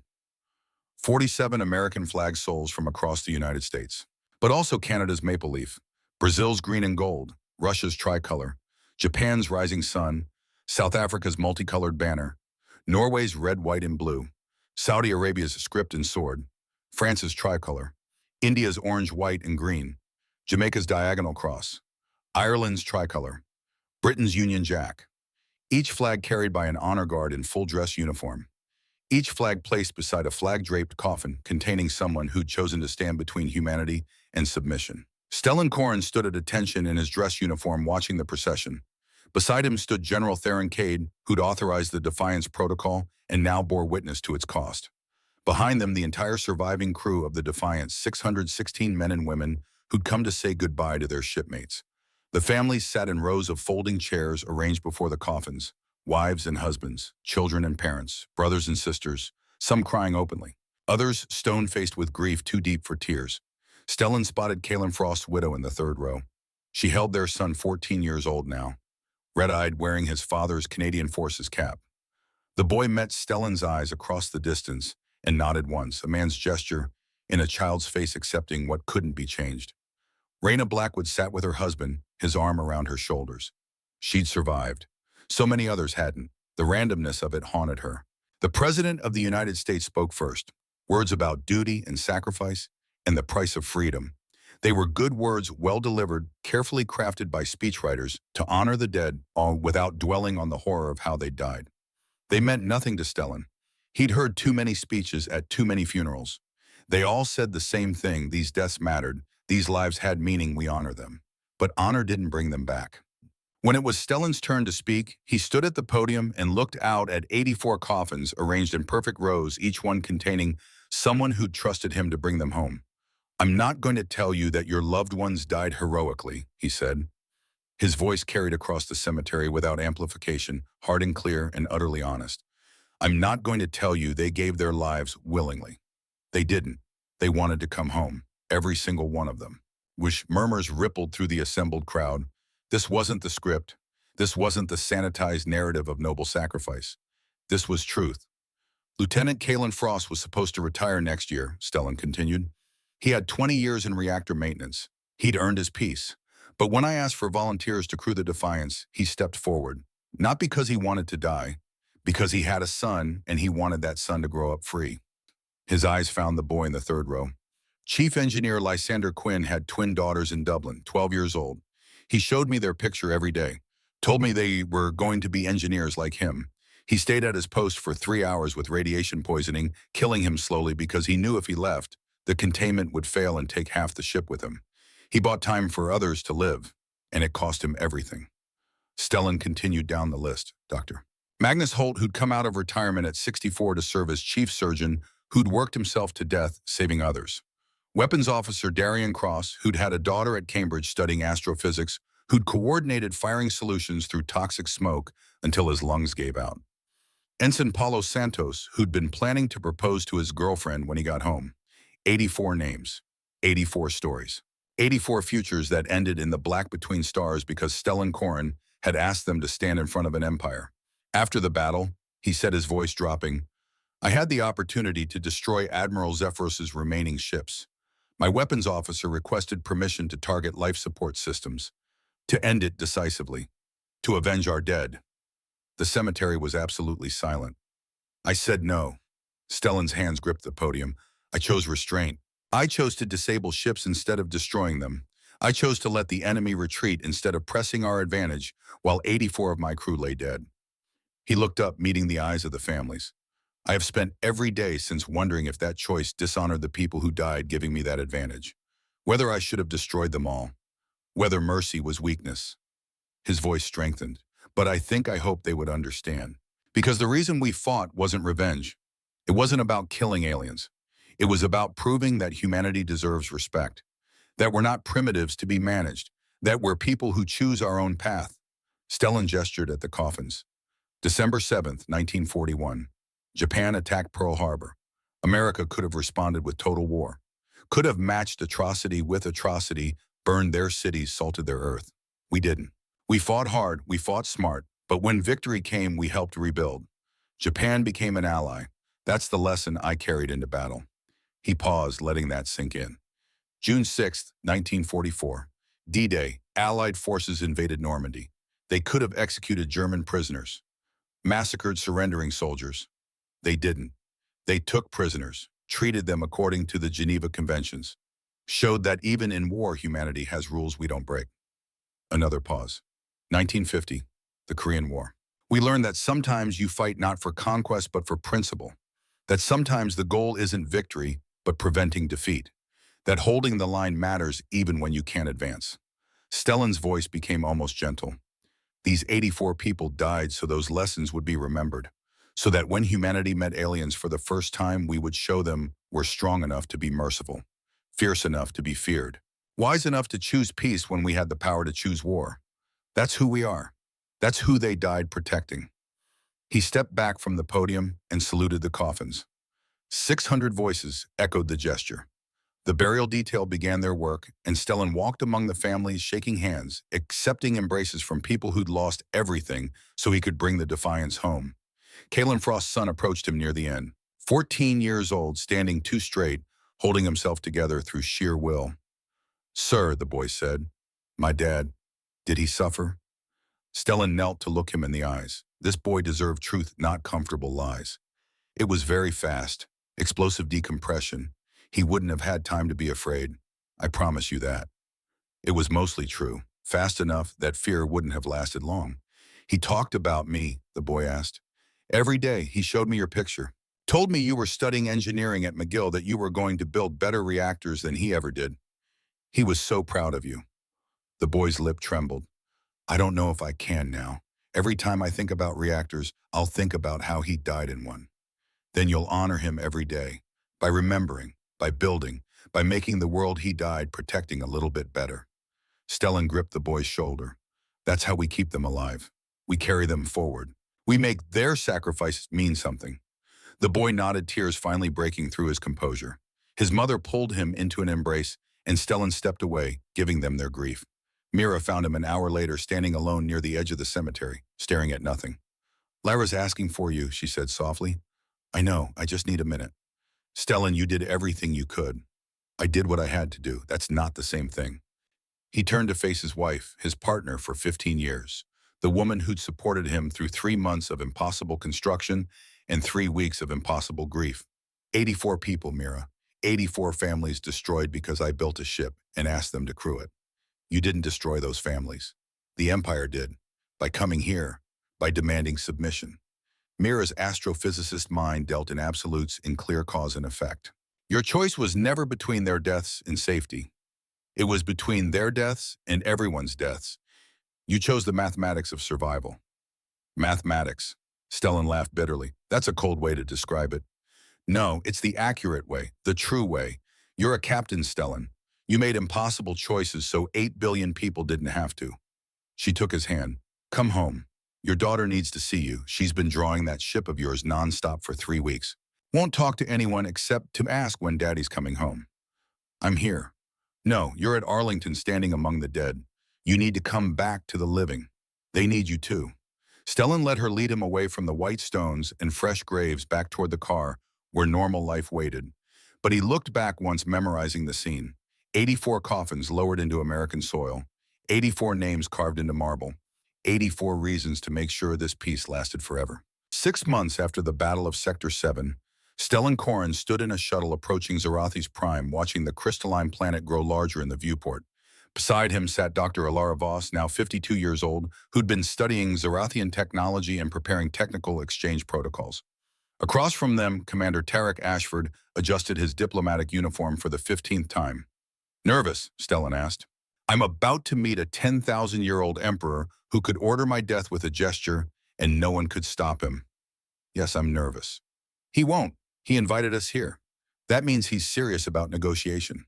47 American flag soles from across the United States, but also Canada's maple leaf, Brazil's green and gold, Russia's tricolor, Japan's rising sun, South Africa's multicolored banner, Norway's red, white, and blue, Saudi Arabia's script and sword, France's tricolor, India's orange, white, and green, Jamaica's diagonal cross, Ireland's tricolor, Britain's Union Jack, each flag carried by an honor guard in full dress uniform. Each flag placed beside a flag-draped coffin containing someone who'd chosen to stand between humanity and submission. Stellan Corrin stood at attention in his dress uniform watching the procession. Beside him stood General Theron Cade, who'd authorized the Defiance Protocol and now bore witness to its cost. Behind them, the entire surviving crew of the Defiance, 616 men and women who'd come to say goodbye to their shipmates. The families sat in rows of folding chairs arranged before the coffins. Wives and husbands, children and parents, brothers and sisters, some crying openly, others stone-faced with grief too deep for tears. Stellan spotted Kaelin Frost's widow in the third row. She held their son, 14 years old now, red-eyed, wearing his father's Canadian Forces cap. The boy met Stellan's eyes across the distance and nodded once, a man's gesture in a child's face accepting what couldn't be changed. Raina Blackwood sat with her husband, his arm around her shoulders. She'd survived. So many others hadn't. The randomness of it haunted her. The President of the United States spoke first. Words about duty and sacrifice and the price of freedom. They were good words, well delivered, carefully crafted by speechwriters to honor the dead, all without dwelling on the horror of how they died. They meant nothing to Stellan. He'd heard too many speeches at too many funerals. They all said the same thing: these deaths mattered, these lives had meaning, we honor them. But honor didn't bring them back. When it was Stellan's turn to speak, he stood at the podium and looked out at 84 coffins arranged in perfect rows, each one containing someone who'd trusted him to bring them home. "I'm not going to tell you that your loved ones died heroically," he said. His voice carried across the cemetery without amplification, hard and clear and utterly honest. "I'm not going to tell you they gave their lives willingly. They didn't. They wanted to come home, every single one of them." Which murmurs rippled through the assembled crowd. This wasn't the script. This wasn't the sanitized narrative of noble sacrifice. This was truth. Lieutenant Kaelin Frost was supposed to retire next year, Stellan continued. He had 20 years in reactor maintenance. He'd earned his peace. But when I asked for volunteers to crew the Defiance, he stepped forward. Not because he wanted to die, because he had a son and he wanted that son to grow up free. His eyes found the boy in the third row. Chief Engineer Lysander Quinn had twin daughters in Dublin, 12 years old. He showed me their picture every day, told me they were going to be engineers like him. He stayed at his post for 3 hours with radiation poisoning, killing him slowly because he knew if he left, the containment would fail and take half the ship with him. He bought time for others to live, and it cost him everything. Stellan continued down the list, Dr. Magnus Holt, who'd come out of retirement at 64 to serve as chief surgeon, who'd worked himself to death, saving others. Weapons officer Darian Cross, who'd had a daughter at Cambridge studying astrophysics, who'd coordinated firing solutions through toxic smoke until his lungs gave out. Ensign Paulo Santos, who'd been planning to propose to his girlfriend when he got home. 84 names, 84 stories, 84 futures that ended in the black between stars because Stellan Corin had asked them to stand in front of an empire. After the battle, he said, his voice dropping, "I had the opportunity to destroy Admiral Zephyros's remaining ships. My weapons officer requested permission to target life support systems, to end it decisively, to avenge our dead." The cemetery was absolutely silent. I said no. Stellan's hands gripped the podium. I chose restraint. I chose to disable ships instead of destroying them. I chose to let the enemy retreat instead of pressing our advantage while 84 of my crew lay dead. He looked up, meeting the eyes of the families. I have spent every day since wondering if that choice dishonored the people who died, giving me that advantage. Whether I should have destroyed them all. Whether mercy was weakness. His voice strengthened. But I hope they would understand. Because the reason we fought wasn't revenge. It wasn't about killing aliens. It was about proving that humanity deserves respect. That we're not primitives to be managed. That we're people who choose our own path. Stellan gestured at the coffins. December 7th, 1941. Japan attacked Pearl Harbor. America could have responded with total war. Could have matched atrocity with atrocity, burned their cities, salted their earth. We didn't. We fought hard, we fought smart, but when victory came, we helped rebuild. Japan became an ally. That's the lesson I carried into battle. He paused, letting that sink in. June 6th, 1944. D-Day, Allied forces invaded Normandy. They could have executed German prisoners, massacred surrendering soldiers. They didn't. They took prisoners, treated them according to the Geneva Conventions, showed that even in war, humanity has rules we don't break. Another pause. 1950, the Korean War. We learned that sometimes you fight not for conquest but for principle. That sometimes the goal isn't victory, but preventing defeat. That holding the line matters even when you can't advance. Stellan's voice became almost gentle. These 84 people died so those lessons would be remembered. So that when humanity met aliens for the first time, we would show them we're strong enough to be merciful, fierce enough to be feared, wise enough to choose peace when we had the power to choose war. That's who we are. That's who they died protecting. He stepped back from the podium and saluted the coffins. 600 voices echoed the gesture. The burial detail began their work, and Stellan walked among the families, shaking hands, accepting embraces from people who'd lost everything so he could bring the Defiance home. Kalen Frost's son approached him near the end, 14 years old, standing too straight, holding himself together through sheer will. "Sir," the boy said, "my dad, did he suffer?" Stellan knelt to look him in the eyes. This boy deserved truth, not comfortable lies. It was very fast, explosive decompression. He wouldn't have had time to be afraid. I promise you that. It was mostly true, fast enough that fear wouldn't have lasted long. He talked about me, the boy asked. Every day, he showed me your picture. Told me you were studying engineering at McGill, that you were going to build better reactors than he ever did. He was so proud of you. The boy's lip trembled. I don't know if I can now. Every time I think about reactors, I'll think about how he died in one. Then you'll honor him every day, by remembering, by building, by making the world he died protecting a little bit better. Stellan gripped the boy's shoulder. That's how we keep them alive. We carry them forward. We make their sacrifices mean something. The boy nodded, tears finally breaking through his composure. His mother pulled him into an embrace, and Stellan stepped away, giving them their grief. Mira found him an hour later, standing alone near the edge of the cemetery, staring at nothing. Lara's asking for you, she said softly. I know, I just need a minute. Stellan, you did everything you could. I did what I had to do. That's not the same thing. He turned to face his wife, his partner for 15 years, the woman who'd supported him through 3 months of impossible construction and 3 weeks of impossible grief. 84 people, Mira. 84 families destroyed because I built a ship and asked them to crew it. You didn't destroy those families. The Empire did, by coming here, by demanding submission. Mira's astrophysicist mind dealt in absolutes in clear cause and effect. Your choice was never between their deaths and safety. It was between their deaths and everyone's deaths. You chose the mathematics of survival. Mathematics. Stellan laughed bitterly. That's a cold way to describe it. No, it's the accurate way, the true way. You're a captain, Stellan. You made impossible choices so 8 billion people didn't have to. She took his hand. Come home. Your daughter needs to see you. She's been drawing that ship of yours nonstop for 3 weeks. Won't talk to anyone except to ask when Daddy's coming home. I'm here. No, you're at Arlington standing among the dead. You need to come back to the living. They need you too. Stellan let her lead him away from the white stones and fresh graves back toward the car where normal life waited. But he looked back once, memorizing the scene. 84 coffins lowered into American soil. 84 names carved into marble. 84 reasons to make sure this peace lasted forever. 6 months after the Battle of Sector 7, Stellan Koren stood in a shuttle approaching Zarathi's prime, watching the crystalline planet grow larger in the viewport. Beside him sat Dr. Alara Voss, now 52 years old, who'd been studying Zarathian technology and preparing technical exchange protocols. Across from them, Commander Tarek Ashford adjusted his diplomatic uniform for the 15th time. Nervous? Stellan asked. I'm about to meet a 10,000-year-old emperor who could order my death with a gesture, and no one could stop him. Yes, I'm nervous. He won't. He invited us here. That means he's serious about negotiation.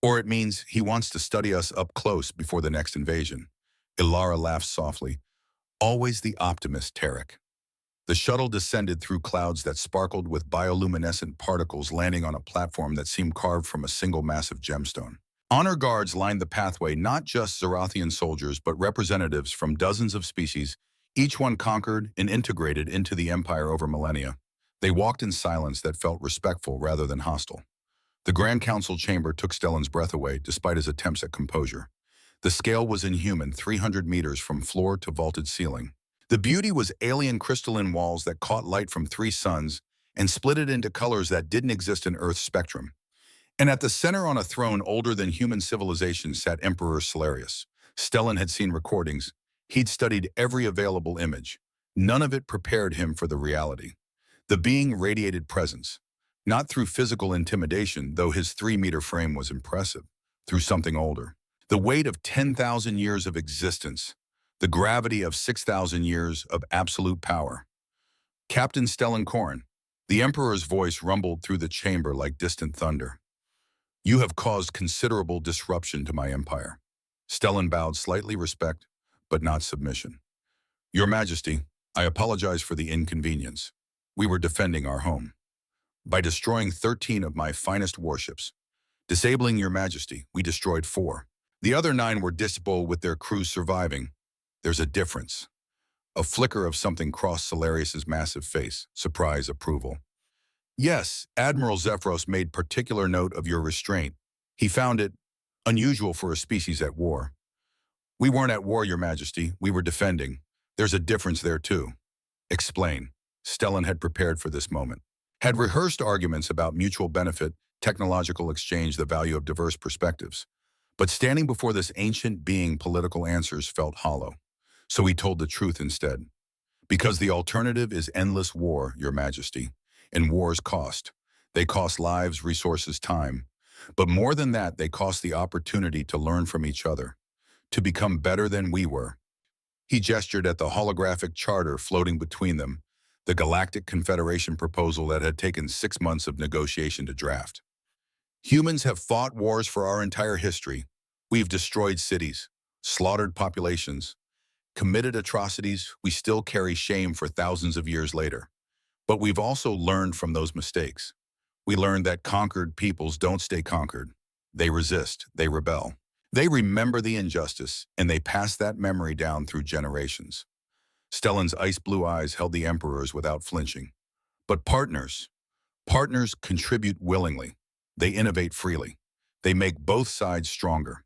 Or it means he wants to study us up close before the next invasion. Ilara laughed softly. Always the optimist, Tarek. The shuttle descended through clouds that sparkled with bioluminescent particles, landing on a platform that seemed carved from a single massive gemstone. Honor guards lined the pathway, not just Zarathian soldiers, but representatives from dozens of species, each one conquered and integrated into the Empire over millennia. They walked in silence that felt respectful rather than hostile. The Grand Council chamber took Stellan's breath away, despite his attempts at composure. The scale was inhuman, 300 meters from floor to vaulted ceiling. The beauty was alien crystalline walls that caught light from 3 suns and split it into colors that didn't exist in Earth's spectrum. And at the center, on a throne older than human civilization, sat Emperor Solarius. Stellan had seen recordings. He'd studied every available image. None of it prepared him for the reality. The being radiated presence, not through physical intimidation, though his 3-meter frame was impressive, through something older. The weight of 10,000 years of existence, the gravity of 6,000 years of absolute power. Captain Stellan Koren, the Emperor's voice rumbled through the chamber like distant thunder. You have caused considerable disruption to my empire. Stellan bowed, slightly respect, but not submission. Your Majesty, I apologize for the inconvenience. We were defending our home. By destroying 13 of my finest warships. Disabling Your Majesty, we destroyed 4. The other 9 were disabled with their crews surviving. There's a difference. A flicker of something crossed Solarius's massive face. Surprise, approval. Yes, Admiral Zephyros made particular note of your restraint. He found it unusual for a species at war. We weren't at war, Your Majesty. We were defending. There's a difference there, too. Explain. Stellan had prepared for this moment. Had rehearsed arguments about mutual benefit, technological exchange, the value of diverse perspectives. But standing before this ancient being, political answers felt hollow. So he told the truth instead. Because the alternative is endless war, Your Majesty. And wars cost. They cost lives, resources, time. But more than that, they cost the opportunity to learn from each other, to become better than we were. He gestured at the holographic charter floating between them, the Galactic Confederation proposal that had taken 6 months of negotiation to draft. Humans have fought wars for our entire history. We've destroyed cities, slaughtered populations, committed atrocities we still carry shame for thousands of years later. But we've also learned from those mistakes. We learned that conquered peoples don't stay conquered. They resist, they rebel. They remember the injustice, and they pass that memory down through generations. Stellan's ice-blue eyes held the Emperor's without flinching. But partners contribute willingly. They innovate freely. They make both sides stronger.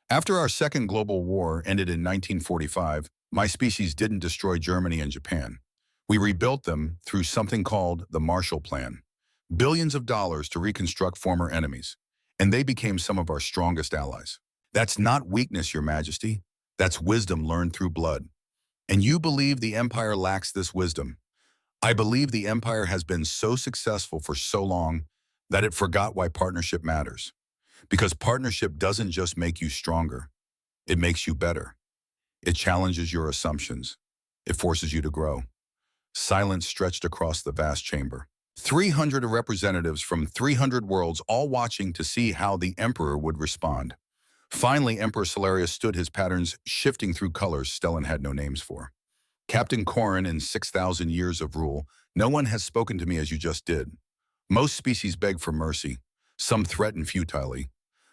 After our Second Global War ended in 1945, My species didn't destroy Germany and Japan. We rebuilt them through something called the Marshall Plan. Billions of dollars to reconstruct former enemies. And they became some of our strongest allies. That's not weakness, Your Majesty. That's wisdom learned through blood. And you believe the Empire lacks this wisdom. I believe the Empire has been so successful for so long that it forgot why partnership matters. Because partnership doesn't just make you stronger, it makes you better. It challenges your assumptions. It forces you to grow. Silence stretched across the vast chamber. 300 representatives from 300 worlds all watching to see how the Emperor would respond. Finally, Emperor Solarius stood, his patterns shifting through colors Stellan had no names for. Captain Corrin, in 6,000 years of rule, no one has spoken to me as you just did. Most species beg for mercy. Some threaten futilely.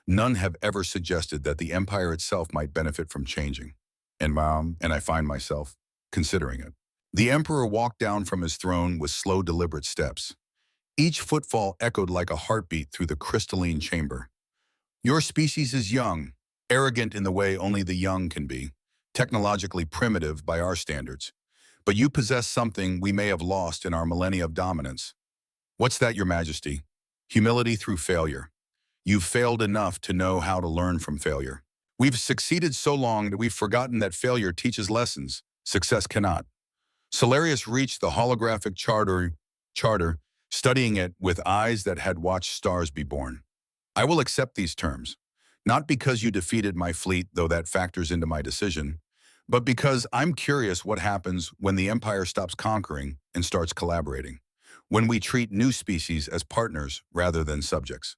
None have ever suggested that the Empire itself might benefit from changing. And I find myself considering it. The Emperor walked down from his throne with slow, deliberate steps. Each footfall echoed like a heartbeat through the crystalline chamber. Your species is young, arrogant in the way only the young can be, technologically primitive by our standards. But you possess something we may have lost in our millennia of dominance. What's that, Your Majesty? Humility through failure. You've failed enough to know how to learn from failure. We've succeeded so long that we've forgotten that failure teaches lessons. Success cannot. Solarius reached the holographic charter, studying it with eyes that had watched stars be born. I will accept these terms, not because you defeated my fleet, though that factors into my decision, but because I'm curious what happens when the Empire stops conquering and starts collaborating, when we treat new species as partners rather than subjects.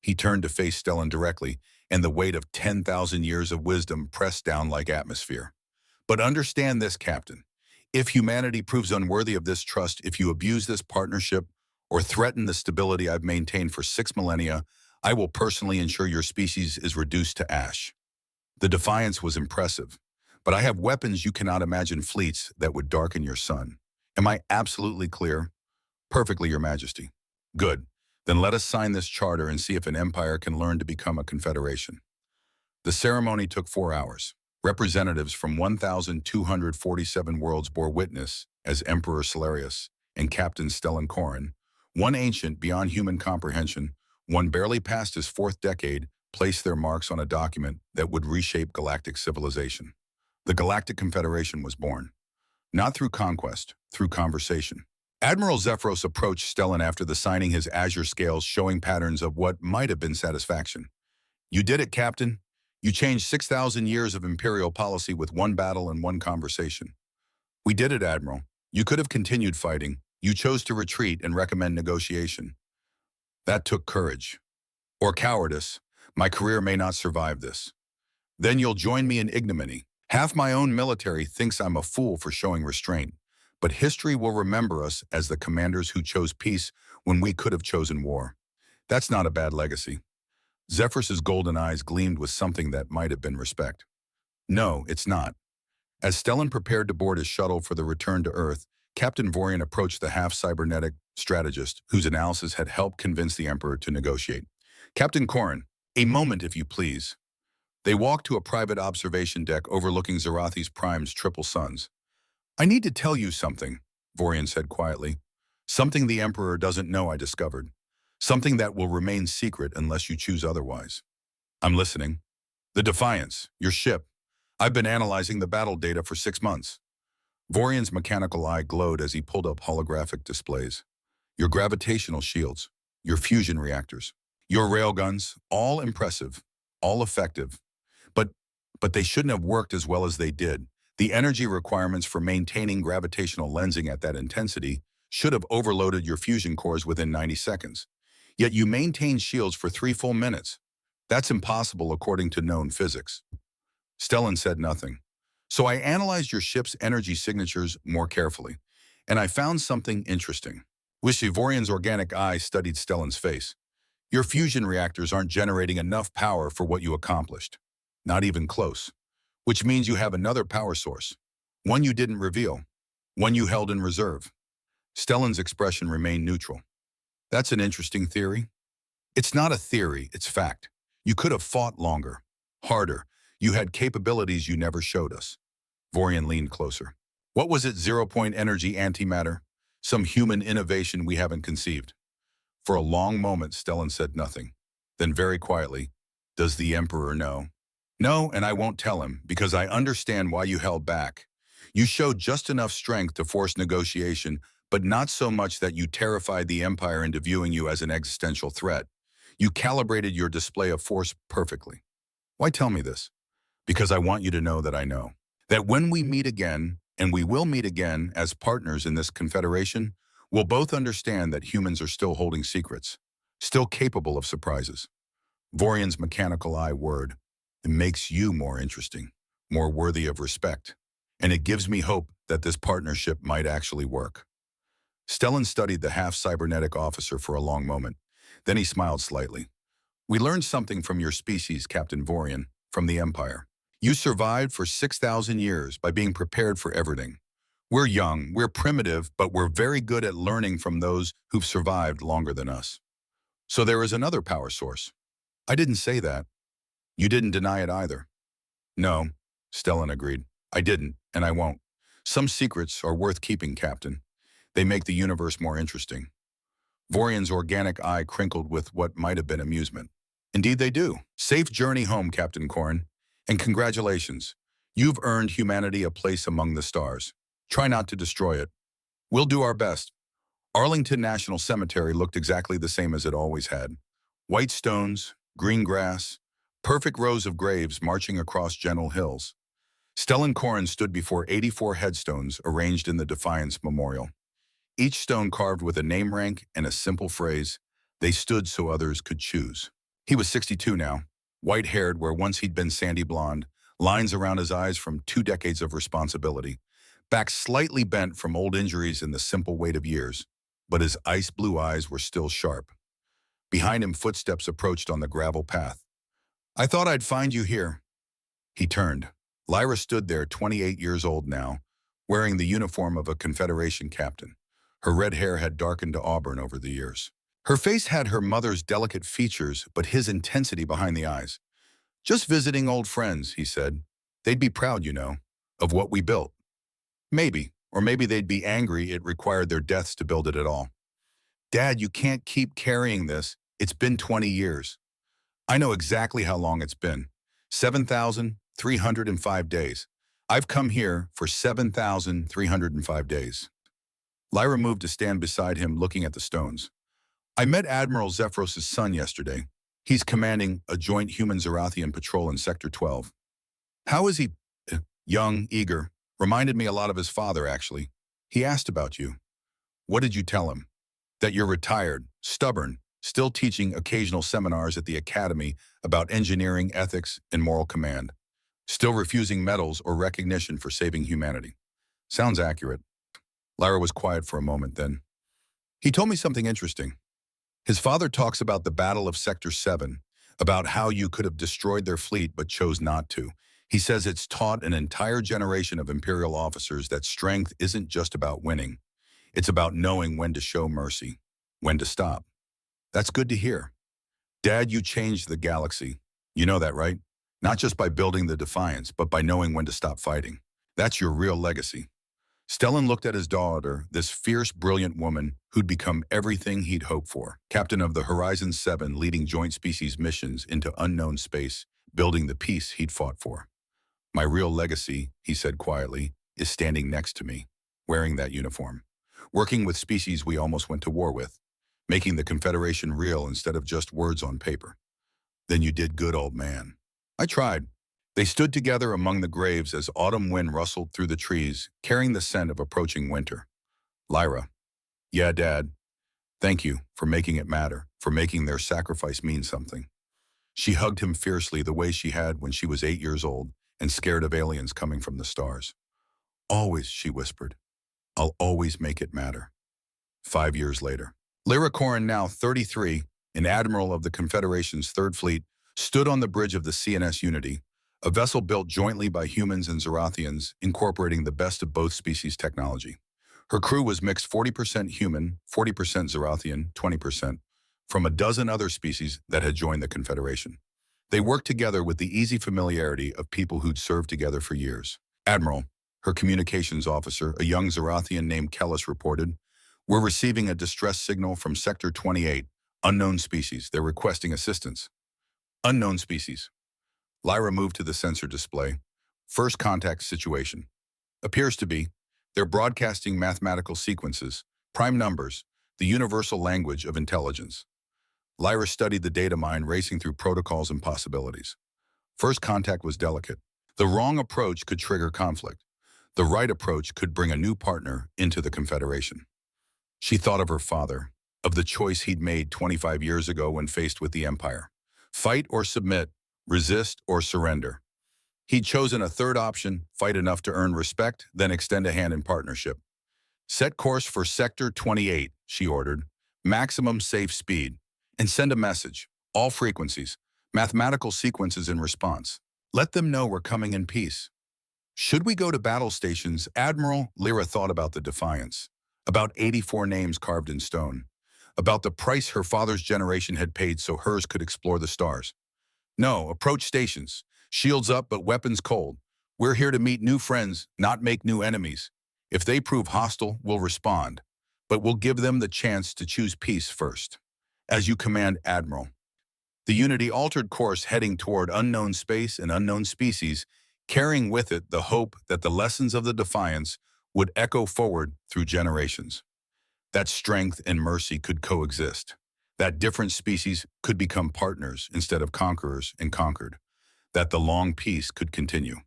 He turned to face Stellan directly, and the weight of 10,000 years of wisdom pressed down like atmosphere. But understand this, Captain. If humanity proves unworthy of this trust, if you abuse this partnership or threaten the stability I've maintained for 6 millennia, I will personally ensure your species is reduced to ash. The defiance was impressive, but I have weapons you cannot imagine, fleets that would darken your sun. Am I absolutely clear? Perfectly, Your Majesty. Good. Then let us sign this charter and see if an empire can learn to become a confederation. The ceremony took 4 hours. Representatives from 1,247 worlds bore witness as Emperor Solarius and Captain Stellan Corrin, one ancient beyond human comprehension, one barely past his 4th decade, placed their marks on a document that would reshape galactic civilization. The Galactic Confederation was born, not through conquest, through conversation. Admiral Zephyros approached Stellan after the signing, his azure scales showing patterns of what might have been satisfaction. You did it, Captain. You changed 6,000 years of imperial policy with one battle and one conversation. We did it, Admiral. You could have continued fighting. You chose to retreat and recommend negotiation. That took courage. Or cowardice. My career may not survive this. Then you'll join me in ignominy. Half my own military thinks I'm a fool for showing restraint, but history will remember us as the commanders who chose peace when we could have chosen war. That's not a bad legacy. Zephyrus's golden eyes gleamed with something that might have been respect. No, it's not. As Stellan prepared to board his shuttle for the return to Earth, Captain Vorian approached the half-cybernetic strategist whose analysis had helped convince the Emperor to negotiate. Captain Corrin, a moment if you please. They walked to a private observation deck overlooking Zarathi's Prime's triple suns. I need to tell you something, Vorian said quietly. Something the Emperor doesn't know, I discovered. Something that will remain secret unless you choose otherwise. I'm listening. The Defiance, your ship. I've been analyzing the battle data for 6 months. Vorian's mechanical eye glowed as he pulled up holographic displays. Your gravitational shields, your fusion reactors, your railguns, all impressive, all effective. But they shouldn't have worked as well as they did. The energy requirements for maintaining gravitational lensing at that intensity should have overloaded your fusion cores within 90 seconds. Yet you maintained shields for 3 full minutes. That's impossible according to known physics. Stellan said nothing. So I analyzed your ship's energy signatures more carefully, and I found something interesting. Vorian's organic eye studied Stellan's face. Your fusion reactors aren't generating enough power for what you accomplished. Not even close. Which means you have another power source. One you didn't reveal. One you held in reserve. Stellan's expression remained neutral. That's an interesting theory. It's not a theory, it's fact. You could have fought longer, harder. You had capabilities you never showed us. Vorian leaned closer. What was it, zero-point energy antimatter? Some human innovation we haven't conceived. For a long moment, Stellan said nothing. Then very quietly, does the Emperor know? No, and I won't tell him, because I understand why you held back. You showed just enough strength to force negotiation, but not so much that you terrified the Empire into viewing you as an existential threat. You calibrated your display of force perfectly. Why tell me this? Because I want you to know that I know. That when we meet again, and we will meet again as partners in this confederation, we'll both understand that humans are still holding secrets, still capable of surprises. Vorian's mechanical eye whirred. It makes you more interesting, more worthy of respect. And it gives me hope that this partnership might actually work. Stellan studied the half-cybernetic officer for a long moment. Then he smiled slightly. We learned something from your species, Captain Vorian, from the Empire. You survived for 6,000 years by being prepared for everything. We're young, we're primitive, but we're very good at learning from those who've survived longer than us. So there is another power source. I didn't say that. You didn't deny it either. No, Stellan agreed. I didn't, and I won't. Some secrets are worth keeping, Captain. They make the universe more interesting. Vorian's organic eye crinkled with what might have been amusement. Indeed they do. Safe journey home, Captain Corrin. And congratulations. You've earned humanity a place among the stars. Try not to destroy it. We'll do our best. Arlington National Cemetery looked exactly the same as it always had. White stones, green grass, perfect rows of graves marching across gentle hills. Stellan Corrin stood before 84 headstones arranged in the Defiance Memorial. Each stone carved with a name rank and a simple phrase, they stood so others could choose. He was 62 now, white-haired where once he'd been sandy blonde, lines around his eyes from 2 decades of responsibility, back slightly bent from old injuries and the simple weight of years, but his ice-blue eyes were still sharp. Behind him, footsteps approached on the gravel path. I thought I'd find you here. He turned. Lyra stood there, 28 years old now, wearing the uniform of a Confederation captain. Her red hair had darkened to auburn over the years. Her face had her mother's delicate features, but his intensity behind the eyes. Just visiting old friends, he said. They'd be proud, you know, of what we built. Maybe, or maybe they'd be angry it required their deaths to build it at all. Dad, you can't keep carrying this. It's been 20 years. I know exactly how long it's been. 7,305 days. I've come here for 7,305 days. Lyra moved to stand beside him, looking at the stones. I met Admiral Zephyros' son yesterday. He's commanding a joint human-Zerathian patrol in Sector 12. How is he? Young, eager. Reminded me a lot of his father, actually. He asked about you. What did you tell him? That you're retired, stubborn, still teaching occasional seminars at the academy about engineering, ethics, and moral command. Still refusing medals or recognition for saving humanity. Sounds accurate. Lyra was quiet for a moment then. He told me something interesting. His father talks about the Battle of Sector 7, about how you could have destroyed their fleet but chose not to. He says it's taught an entire generation of Imperial officers that strength isn't just about winning. It's about knowing when to show mercy, when to stop. That's good to hear. Dad, you changed the galaxy. You know that, right? Not just by building the Defiance, but by knowing when to stop fighting. That's your real legacy. Stellan looked at his daughter, this fierce, brilliant woman who'd become everything he'd hoped for. Captain of the Horizon 7, leading joint species missions into unknown space, building the peace he'd fought for. My real legacy, he said quietly, is standing next to me, wearing that uniform. Working with species we almost went to war with. Making the Confederation real instead of just words on paper. Then you did good, old man. I tried. They stood together among the graves as autumn wind rustled through the trees, carrying the scent of approaching winter. Lyra. Yeah, Dad. Thank you for making it matter, for making their sacrifice mean something. She hugged him fiercely the way she had when she was 8 years old and scared of aliens coming from the stars. Always, she whispered. I'll always make it matter. 5 years later. Lyra Corrin, now 33, an admiral of the Confederation's Third Fleet, stood on the bridge of the CNS Unity, a vessel built jointly by humans and Zerathians, incorporating the best of both species technology. Her crew was mixed 40% human, 40% Zerathian, 20%, from a dozen other species that had joined the Confederation. They worked together with the easy familiarity of people who'd served together for years. Admiral, Her communications officer, a young Zarathian named Kellis, reported, "We're receiving a distress signal from Sector 28. Unknown species. They're requesting assistance." Unknown species. Lyra moved to the sensor display. First contact situation. Appears to be. They're broadcasting mathematical sequences, prime numbers, the universal language of intelligence. Lyra studied the data mine racing through protocols and possibilities. First contact was delicate. The wrong approach could trigger conflict. The right approach could bring a new partner into the Confederation. She thought of her father, of the choice he'd made 25 years ago when faced with the Empire. Fight or submit, resist or surrender. He'd chosen a third option, fight enough to earn respect, then extend a hand in partnership. Set course for Sector 28, she ordered. Maximum safe speed. And send a message. All frequencies. Mathematical sequences in response. Let them know we're coming in peace. Should we go to battle stations, Admiral? Lyra thought about the Defiance. About 84 names carved in stone. About the price her father's generation had paid so hers could explore the stars. No, approach stations. Shields up, but weapons cold. We're here to meet new friends, not make new enemies. If they prove hostile, we'll respond. But we'll give them the chance to choose peace first. As you command, Admiral. The Unity altered course heading toward unknown space and unknown species, carrying with it the hope that the lessons of the Defiance would echo forward through generations. That strength and mercy could coexist. That different species could become partners instead of conquerors and conquered. That the long peace could continue.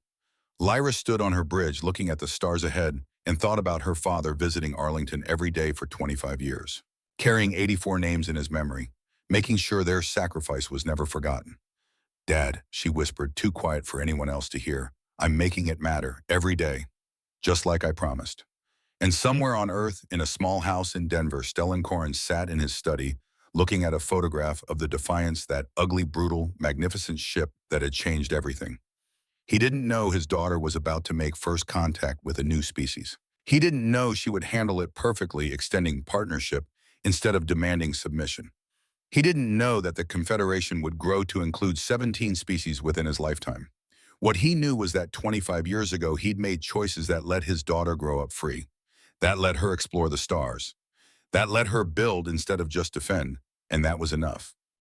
Lyra stood on her bridge looking at the stars ahead and thought about her father visiting Arlington every day for 25 years, carrying 84 names in his memory, making sure their sacrifice was never forgotten. "Dad," she whispered, too quiet for anyone else to hear, "I'm making it matter every day, just like I promised." And somewhere on Earth, in a small house in Denver, Stellan Corin sat in his study, looking at a photograph of the Defiance, that ugly, brutal, magnificent ship that had changed everything. He didn't know his daughter was about to make first contact with a new species. He didn't know she would handle it perfectly, extending partnership instead of demanding submission. He didn't know that the Confederation would grow to include 17 species within his lifetime. What he knew was that 25 years ago, he'd made choices that let his daughter grow up free. That let her explore the stars. That let her build instead of just defend, and that was enough.